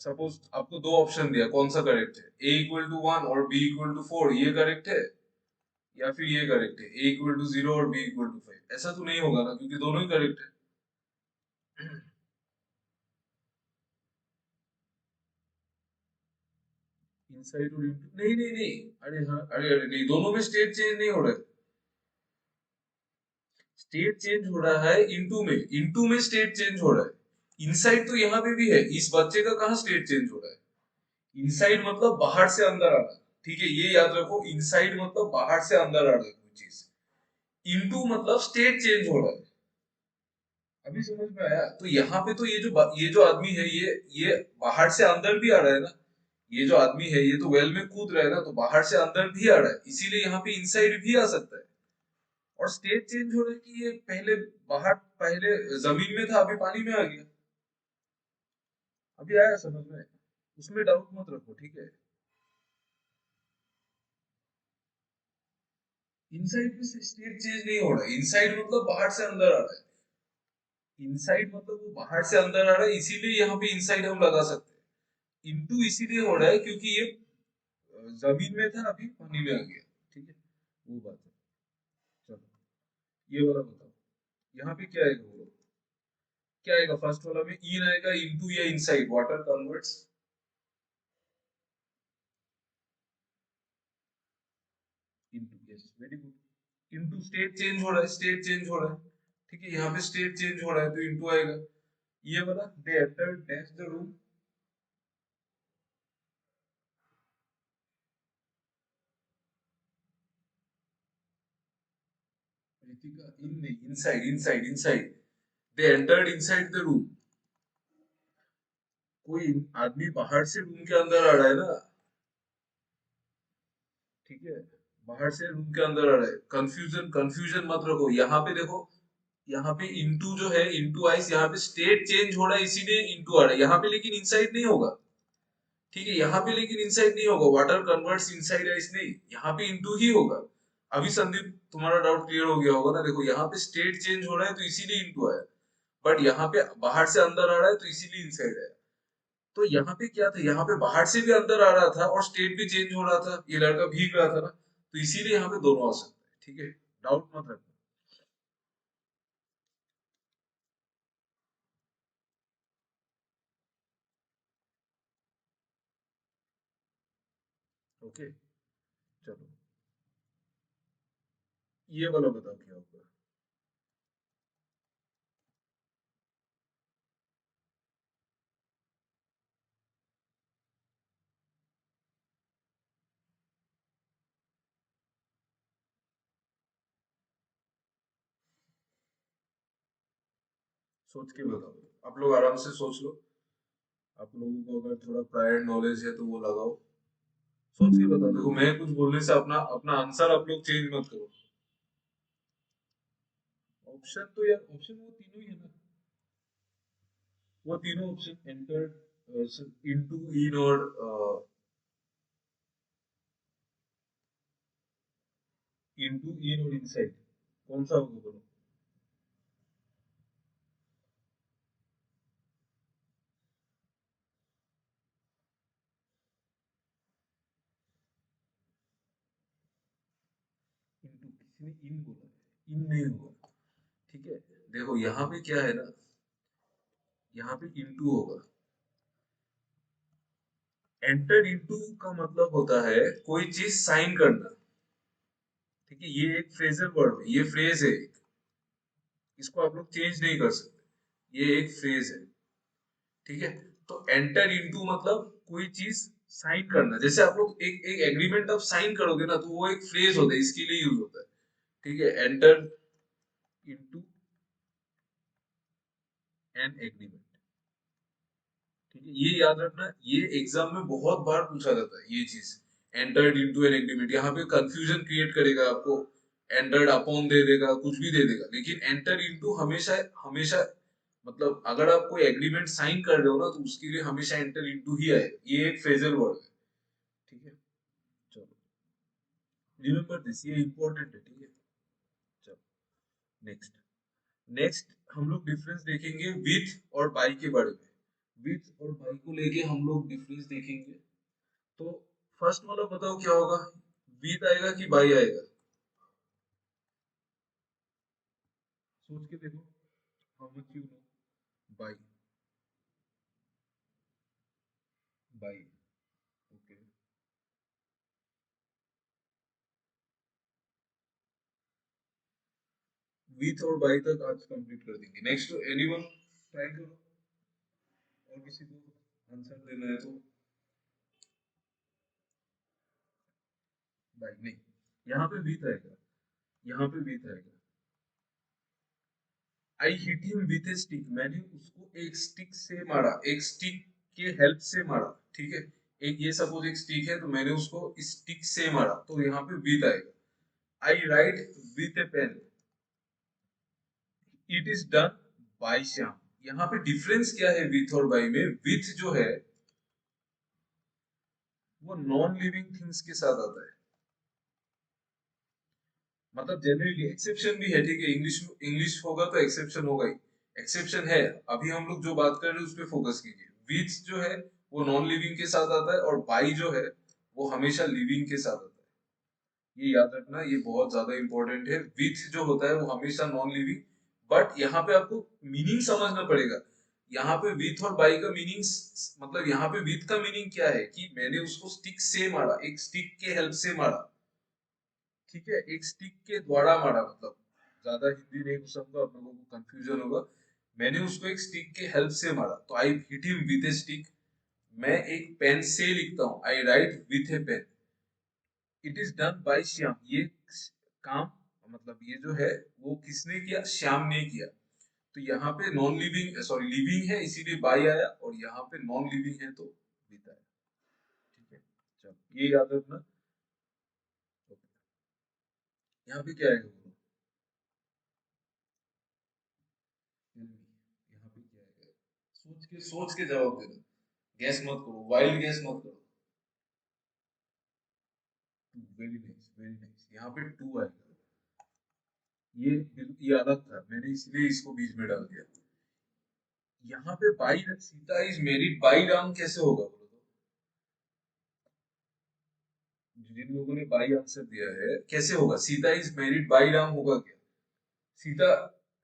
सपोज आपको दो ऑप्शन दिया, कौन सा करेक्ट है? ए इक्वल टू 1 और बी इक्वल टू 4, ये करेक्ट है? या फिर ये करेक्ट है, a इक्वल टू 0 और b इक्वल टू 5? ऐसा तो नहीं होगा ना, क्योंकि दोनों ही करेक्ट है। इनसाइड और इनटू, नहीं नहीं नहीं, अरे हाँ, अरे अरे नहीं, दोनों में स्टेट चेंज नहीं हो रहा है। स्टेट चेंज हो रहा है इनटू में, इनटू में स्टेट चेंज हो रहा है। इनसाइड तो यहाँ पे भी है, इस बच्चे का कहाँ स्टेट चेंज हो रहा है? इनसाइड मतलब बाहर से अंदर आना, ठीक है, ये याद रखो, इनसाइड मतलब बाहर से अंदर आ रहा है कोई चीज, इनटू मतलब स्टेट चेंज हो रहा है। अभी समझ में आया? तो यहाँ पे तो ये जो आदमी है, ये बाहर से अंदर भी आ रहा है ना, ये जो आदमी है ये तो वेल में कूद रहा है ना, तो बाहर से अंदर भी आ रहा है, इसीलिए यहाँ पे इनसाइड भी आ सकता है। और स्टेट चेंज हो रहा है कि ये पहले बाहर, पहले जमीन में था, अभी पानी में आ गया। अभी आया समझ में? उसमें डाउट मत रखो, ठीक है। इनसाइड में स्टेट चेंज नहीं हो रहा है, इनसाइड मतलब बाहर से अंदर आ रहा है। इनसाइड मतलब वो बाहर से अंदर आ रहा है, इसीलिए यहाँ पे इनसाइड हम लगा सकते हैं। इनटू इसीलिए हो रहा है क्योंकि ये जमीन में था, अभी पानी में आ गया, ठीक है, वो बात है। चलो, ये वाला बताओ, यहाँ पे क्या आएगा बोलो? क्या आएगा फर्स्ट वाला में? इन आएगा, इनटू या inside, water converts into, yes very good. Into state change हो रहा है, स्टेट चेंज हो रहा है, ठीक है, यहाँ पे स्टेट चेंज हो रहा है तो इनटू आएगा। ये वाला, they enter dash the room, Ritika in नहीं, inside inside inside, they entered inside the room. कोई आदमी बाहर से रूम के अंदर आ रहा है ना, ठीक है, बाहर से रूम के अंदर आ रहा है। कंफ्यूजन कंफ्यूजन मत रखो, यहाँ पे देखो, यहाँ पे इंटू जो है, इंटू आइस, यहाँ पे स्टेट चेंज हो रहा है इसीलिए इंटू आ रहा है, यहाँ पे लेकिन इनसाइड नहीं होगा, ठीक है, यहाँ पे लेकिन इनसाइड नहीं होगा, वाटर कन्वर्ट्स इनसाइड आइस नहीं, यहाँ पे इंटू ही होगा। अभी संदीप तुम्हारा डाउट क्लियर हो गया होगा ना? देखो यहाँ पे स्टेट चेंज हो रहा है तो इसीलिए इंटू आया, बट यहाँ पे बाहर से अंदर आ रहा है तो इसीलिए इनसाइड आया। तो यहाँ पे क्या था, यहाँ पे बाहर से भी अंदर आ रहा था और स्टेट भी चेंज हो रहा था, ये लड़का भीग रहा था ना, तो इसीलिए यहाँ पे दोनों आ सकते हैं, ठीक है, डाउट मत रखना। ओके, चलो, ये वाला बताओ क्या होगा? सोच के बताओ, आप लोग आराम से सोच लो, आप लोगों को अगर थोड़ा प्रायर नॉलेज है तो वो लगाओ, सोच के बताओ। देखो मैं कुछ बोलने से अपना अपना आंसर आप लोग चेंज मत करो। ऑप्शन तो यार, ऑप्शन वो तीनों ही है ना, वो तीनों ऑप्शन, एंटर, इनटू, इन और इनटू, इन और इनसाइड, कौन सा होगा बोलो? इनटू, किसी ने इन बोला है, इन नहीं होगा, ठीक है। देखो यहाँ पे क्या है ना, यहाँ पे इनटू होगा। एंटर इनटू का मतलब होता है कोई चीज साइन करना, ठीक है, ये एक फ्रेजल वर्ड है, ये फ्रेज है, इसको आप लोग चेंज नहीं कर सकते, ये एक फ्रेज है, ठीक है। तो एंटर इनटू मतलब कोई चीज साइन करना, जैसे आप लोग एक एक एग्रीमेंट आप साइन करोगे ना, तो वो एक फ्रेज होता है, इसके लिए यूज होता है, ठीक है, एंटर इनटू एन एग्रीमेंट, ठीक है, ये याद रखना, ये एग्जाम में बहुत बार पूछा जाता है ये चीज, एंटर्ड इनटू एन एग्रीमेंट, यहाँ पे कंफ्यूजन क्रिएट करेगा आपको, एंटर्ड अपॉन दे देगा, कुछ भी दे देगा, लेकिन एंटर इनटू हमेशा हमेशा, मतलब अगर आप कोई एग्रीमेंट साइन कर रहे हो ना, तो उसके लिए हमेशा एंटर इनटू ही आएगा, ये एक फ्रेजल वर्ड है, ठीक है। चलो, रिमेम्बर दिस, ये इंपॉर्टेंट है, ठीक है। चलो, नेक्स्ट, नेक्स्ट हम लोग डिफरेंस देखेंगे विथ और बाई के बारे में, विथ और बाई को लेके हम लोग डिफरेंस देखेंगे। तो फर्स्ट वाला बताओ क्या होगा, विथ आएगा कि बाई आएगा? सोच के देखो, how much you know by, by. Okay, with और बाई तक आज कंप्लीट कर देंगे। नेक्स्ट एनीवन, ट्राई करो, और किसी को आंसर देना है तो। बाई नहीं, यहाँ पे विथ आएगा, यहाँ पे विथ आएगा। आई hit him with A stick, मैंने उसको एक स्टिक से मारा, एक स्टिक के हेल्प से मारा, ठीक है। एक ये सपोज एक स्टिक है, तो मैंने उसको स्टिक से मारा, तो यहाँ पे विथ आएगा। I write with a pen, it is done by Shyam. यहाँ पे डिफरेंस क्या है विथ और बाय में? विथ जो है वो नॉन लिविंग थिंग्स के साथ आता है, मतलब जनरली एक्सेप्शन भी है, ठीक है, इंग्लिश इंग्लिश होगा तो एक्सेप्शन होगा ही, एक्सेप्शन है। अभी हम लोग जो बात कर रहे हैं उस पर फोकस कीजिए। विथ जो है वो नॉन लिविंग के साथ आता है, और बाई जो है वो हमेशा लिविंग के साथ आता है। ये याद रखना, ये बहुत ज्यादा इंपॉर्टेंट है। विथ जो होता है वो हमेशा नॉन लिविंग, बट यहाँ पे आपको मीनिंग समझना पड़ेगा। यहाँ पे विथ और बाई का मीनिंग, मतलब यहाँ पे विथ का मीनिंग क्या है कि मैंने उसको स्टिक से मारा, एक स्टिक के हेल्प से मारा, ठीक है, एक स्टिक के द्वारा मारा, मतलब ज्यादा हिंदी नहीं घुसाऊंगा, आप लोगों को कंफ्यूजन होगा। मैंने उसको एक स्टिक के हेल्प से मारा, तो I hit him with a stick. मैं एक पेन से लिखता हूँ, I write with a pen. It is done by Shyam, ये काम, मतलब ये जो है वो किसने किया? श्याम ने किया। तो यहाँ पे नॉन लिविंग, सॉरी लिविंग है इसीलिए बाय आया, और यहाँ पे नॉन लिविंग है तो विथ आया, ठीक है। चलो ये याद रखना। यहाँ पे क्या आएगा बोलो? यहाँ पे क्या आएगा? सोच के जवाब देना, गैस मत करो, वाइल्ड गैस मत करो। वेरी नाइस, वेरी नाइस, यहाँ पे टू आएगा। ये अलग था, मैंने इसलिए इसको बीच में डाल दिया। यहाँ पे by, Sita is married by Ram कैसे होगा बोलो तो? जिन लोगों ने बाई आंसर दिया है, कैसे होगा? Sita is married by Ram होगा क्या? Sita,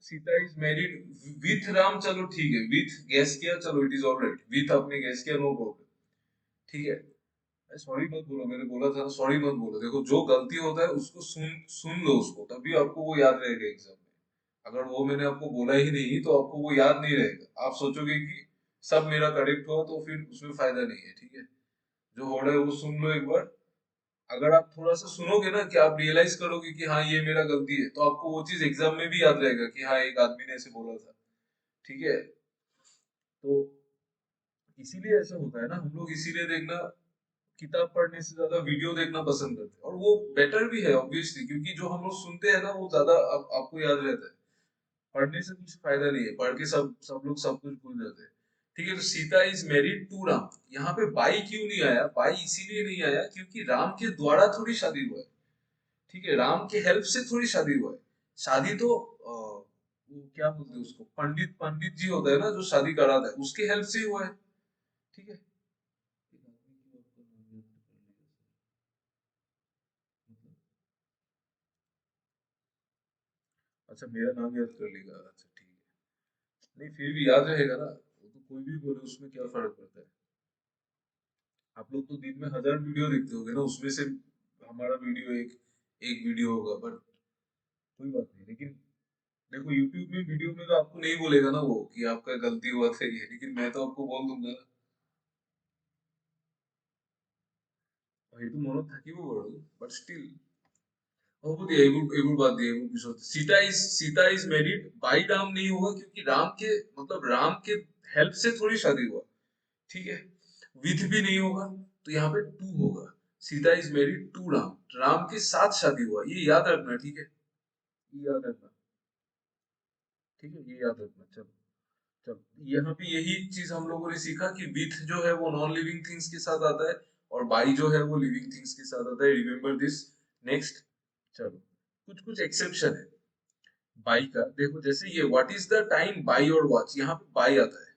Sita is married with Ram, चलो ठीक है, विथ गैस किया, चलो इट इज ऑलराइट, विथ आपने गैस किया, नो प्रॉब्लम, ठीक है। सॉरी मत बोलो, मैंने बोला था सॉरी मत बोलो। देखो जो गलती होता है उसको सुन सुन लो उसको, तभी आपको वो याद रहेगा एग्जाम में। अगर वो मैंने आपको बोला ही नहीं तो आपको वो याद नहीं रहेगा, आप सोचोगे कि सब मेरा करेक्ट हुआ, तो फिर उसमें फायदा नहीं है, ठीक है। जो हो रहा है वो सुन लो एक बार। अगर आप थोड़ा सा सुनोगे ना, कि आप रियलाइज करोगे कि हाँ ये मेरा गलती है, तो आपको वो चीज एग्जाम में भी याद रहेगा कि हाँ एक आदमी ने ऐसे बोला था, ठीक है। तो इसीलिए ऐसा होता है ना, हम लोग इसीलिए देखना, किताब पढ़ने से ज्यादा वीडियो देखना पसंद करते हैं, और वो बेटर भी है ऑब्वियसली, क्योंकि जो हम लोग सुनते हैं ना वो ज्यादा आपको याद रहता है। पढ़ने से कुछ फायदा नहीं है, पढ़ के सब सब लोग सब कुछ भूल जाते हैं, ठीक है। तो Sita is married to Ram, यहाँ पे बाई क्यों नहीं आया? बाई इसीलिए नहीं आया क्योंकि राम के द्वारा थोड़ी शादी हुआ है, ठीक है, राम के हेल्प से थोड़ी शादी हुआ है। शादी तो वो क्या बोलते हैं उसको, पंडित पंडित जी होता है ना जो शादी कराता है, उसके हेल्प से ही हुआ है, ठीक है। अच्छा मेरा नाम याद कर लेगा, अच्छा ठीक है। नहीं फिर भी याद रहेगा ना, वो तो कोई भी बोले, उसमें क्या फर्क पड़ता है। आप लोग तो दिन में 1000 वीडियो देखते होगे ना, उसमें से हमारा वीडियो एक एक वीडियो होगा, बट कोई बात नहीं। लेकिन देखो यूट्यूब में वीडियो में तो आपको नहीं बोलेगा ना वो कि आपका गलती हुआ था ये, लेकिन मैं तो आपको बोल दूंगा ना। भाई तो মনত থাকিব বাৰু, but still হ'ব দিয়া, এইবোৰ বাদ দিয়া, এইবোৰ পিছত। Sita is married by Ram नहीं होगा क्योंकि राम के, मतलब राम के हेल्प से थोड़ी शादी हुआ, ठीक है। विथ भी नहीं होगा, तो यहाँ पे टू होगा। Sita is married to Ram, Ram के साथ शादी हुआ, ये याद रखना, ठीक है, ये याद रखना, ठीक है, ये याद रखना। चलो, चलो यहाँ पे यही चीज हम लोगों ने सीखा कि विथ जो है वो नॉन लिविंग थिंग्स के साथ आता है, और बाई जो है वो लिविंग थिंग्स के साथ आता है, रिमेम्बर दिस। नेक्स्ट, चलो कुछ कुछ एक्सेप्शन है बाई का। देखो जैसे ये what is the time by और वॉच, यहाँ पे बाई आता है,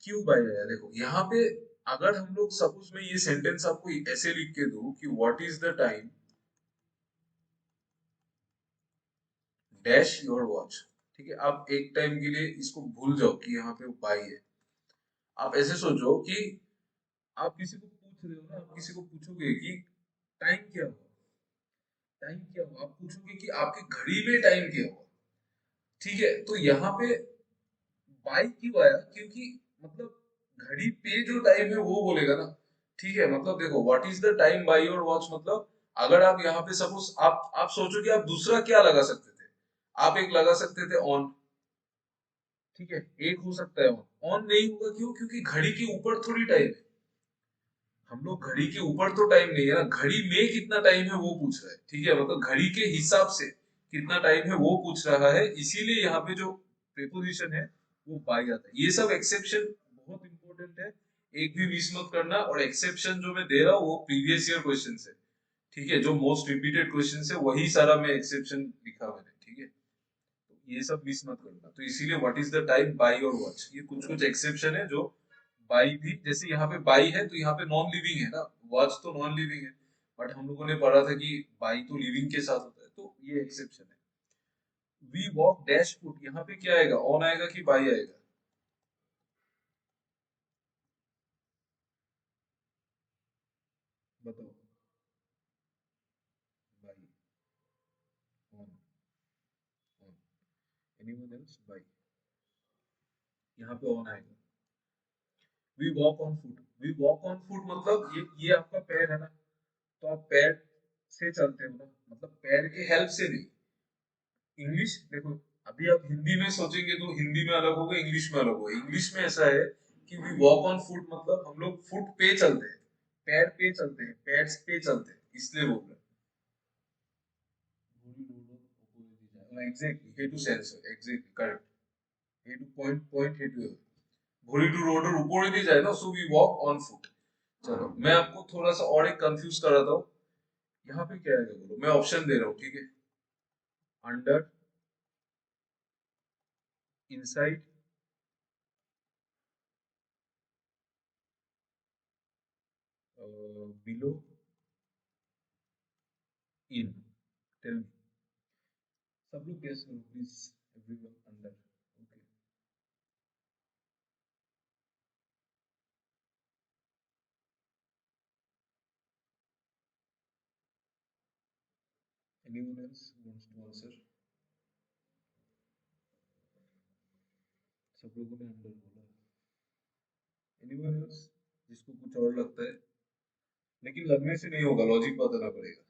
क्यों बाई आया? देखो यहाँ पे अगर हम लोग सपोज मैं ये सेंटेंस आपको ऐसे लिख के दूं कि what is the time dash your watch. ठीक है, आप एक टाइम के लिए इसको भूल जाओ कि यहाँ पे बाई है। आप ऐसे सोचो कि आप किसी को पूछ रहे हो ना, आप किसी को पूछोगे कि टाइम क्या हुआ, टाइम क्या हुआ, आप पूछोगे कि आपकी घड़ी में टाइम क्या हुआ। ठीक है, तो यहाँ पे बाई क्यों आया, क्योंकि मतलब घड़ी पे जो टाइम है वो बोलेगा ना। ठीक है, मतलब देखो what is the time by your watch, मतलब अगर आप यहाँ पे सपोज आप सोचो कि आप दूसरा क्या लगा सकते थे। आप एक लगा सकते थे ऑन। ठीक है, एक हो सकता है ऑन। ऑन नहीं होगा क्यों, क्योंकि घड़ी के ऊपर थोड़ी टाइम है। हम लोग घड़ी के ऊपर तो टाइम नहीं है ना, घड़ी में कितना टाइम है वो पूछ रहा है। ठीक है, मतलब घड़ी के हिसाब से कितना टाइम है वो पूछ रहा है, इसीलिए यहाँ पे जो प्रीपोजिशन है वो बाई आता है। ये सब एक्सेप्शन बहुत इंपॉर्टेंट है, एक भी मिस मत करना। और एक्सेप्शन जो मैं दे रहा हूँ वो प्रीवियस ईयर क्वेश्चन है। ठीक है, जो मोस्ट रिपीटेड क्वेश्चन है वही सारा मैं एक्सेप्शन लिखा मैंने। ठीक है, तो ये सब मिस मत करना। तो इसीलिए what is the time by और वॉच, ये कुछ कुछ एक्सेप्शन है जो बाई भी, जैसे यहाँ पे बाई है तो यहाँ पे नॉन लिविंग है ना, वॉच तो नॉन लिविंग है। बट हम लोगों ने पढ़ा था कि बाई तो लिविंग के साथ होता है, तो ये एक्सेप्शन है। वी वॉक डैश फुट, यहाँ पे क्या आएगा, ऑन आएगा कि बाई आएगा। बताओ। By, on, on, anyone else, by. यहाँ पे ऑन आएगा। We walk on foot, we walk on foot मतलब ये आपका पैर है ना, तो आप पैर से चलते हो ना, मतलब पैर की हेल्प से नहीं। इंग्लिश देखो, अभी आप हिंदी में सोचेंगे तो हिंदी में अलग होगा, इंग्लिश में अलग होगा। इंग्लिश में ऐसा है कि वी वॉक ऑन फुट मतलब हम लोग फुट पे चलते हैं, पैर पे चलते हैं, पैर पे चलते हैं, इसलिए बोल रहे हैं। एग्जैक्टली, हेतु सेंस है, एग्जैक्टली करेक्ट। हेतु पॉइंट, पॉइंट हेतु है। घोड़ी टू रोडर ऊपर ही जाए ना, so we walk on foot. चलो मैं आपको थोड़ा सा और एक कंफ्यूज कराता हूँ। यहाँ पे क्या है बोलो, मैं ऑप्शन दे रहा हूँ। ठीक है, under, inside, below, in. Tell me, सब लोग गेस करो please, everyone. Under, okay. Anyone else wants to answer? सब लोगों ने अंडर बोला। एनीवन एल्स, जिसको कुछ और लगता है? लेकिन लगने से नहीं होगा, लॉजिक बताना पड़ेगा।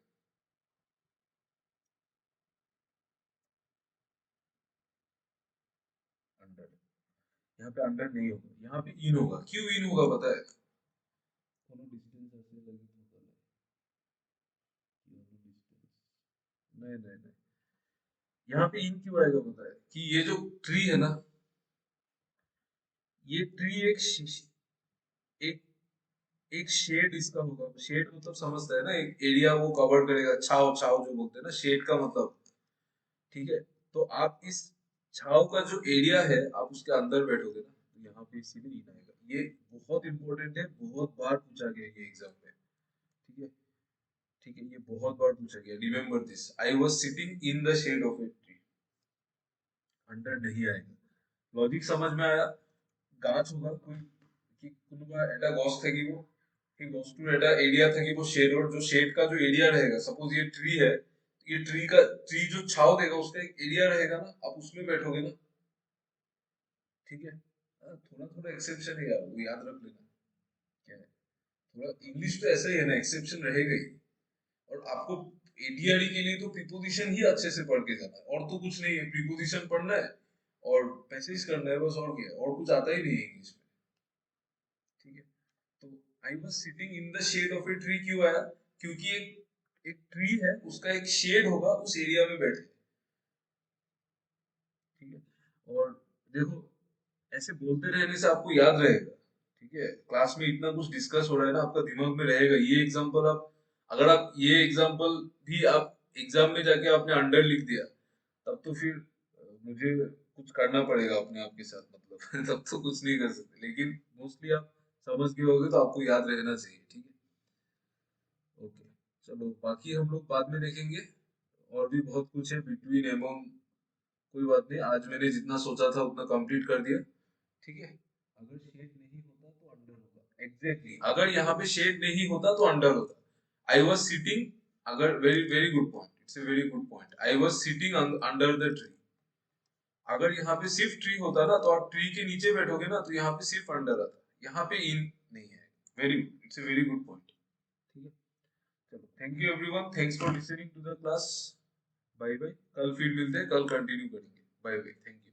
अंडर, यहाँ पे अंडर नहीं होगा, यहाँ पे इन होगा। क्यों इन होगा पता है? कोनो डिस्टेंस ऐसे लगी तो होगा, कोनो डिस्टेंस, नहीं नहीं नहीं। यहाँ पे इन क्यों आएगा पता है? कि ये जो ट्री है ना, ये ट्री एक एक शेड इसका होगा। शेड मतलब समझता है ना, एक एरिया वो कवर करेगा, छाव, छाव जो बोलते हैं ना शेड का मतलब। ठीक है, तो आप इस छाव का जो एरिया है आप उसके अंदर बैठोगे ना, तो यहाँ पे इसीलिए इन आएगा। ये बहुत इंपॉर्टेंट है, बहुत बार पूछा गया ये एग्जाम में। ठीक है, ठीक है, ये बहुत बार पूछा गया। Remember this, I was sitting in the shade of a tree. Under नहीं आएगा। लॉजिक समझ में आया? গাছ होगा कोई, कि কোনোবা এটা গছ থাকিব, সেই গছটোৰ এটা এরিয়া থাকিব शेडर, जो शेड का जो एरिया रहेगा, सपोज ये ट्री है, ये ट्री जो छाव देगा उसका एक एरिया रहेगा ना, आप उसमें बैठोगे ना। ठीक है, थोड़ा थोड़ा एक्सेप्शन है यार, वो याद रख लेना। क्या है, थोड़ा इंग्लिश तो ऐसा ही है ना, एक्सेप्शन रहेगा ही। और आपको एडीआरई के लिए तो प्रीपोजिशन ही अच्छे से पढ़ के जाना है, और तो कुछ नहीं है, प्रीपोजिशन पढ़ना है और पैसेज करना है बस, और क्या है, और कुछ आता ही नहीं है इंग्लिश में। ठीक है, तो I was sitting in the shade of a tree क्यों आया, क्योंकि एक एक ट्री है, उसका एक शेड होगा, उस एरिया में बैठे। ठीक है, और देखो ऐसे बोलते रहने से आपको याद रहेगा। ठीक है, क्लास में इतना कुछ डिस्कस हो रहा है ना, आपका दिमाग में रहेगा ये एग्जांपल। आप अगर आप ये एग्जांपल भी आप एग्जाम में जाके आपने अंडर लिख दिया, तब तो फिर मुझे कुछ करना पड़ेगा अपने आप के साथ, मतलब तब तो कुछ नहीं कर सकते। लेकिन मोस्टली आप समझ गए होगे तो आपको याद रहना चाहिए। ठीक है, ओके। चलो बाकी हम लोग बाद में देखेंगे, और भी बहुत कुछ है बिटवीन एमोंग कोई बात नहीं, आज मैंने जितना सोचा था उतना कंप्लीट कर दिया। ठीक है, अगर शेड नहीं होता तो अंडर होगा, एग्जैक्टली अगर यहाँ पे शेड नहीं होता तो अंडर होता। आई वॉज सिटिंग, अगर very very good point, it's a very good point, I was sitting under the tree. अगर यहाँ पे सिर्फ ट्री होता ना तो आप ट्री के नीचे बैठोगे ना तो यहाँ पे सिर्फ अंडर आता, यहाँ पे इन नहीं है। Very good, it's a very good point. ठीक है, चलो thank you everyone, thanks for listening to the class. Bye bye, कल फिर मिलते हैं, कल कंटिन्यू करेंगे। Bye bye, thank you.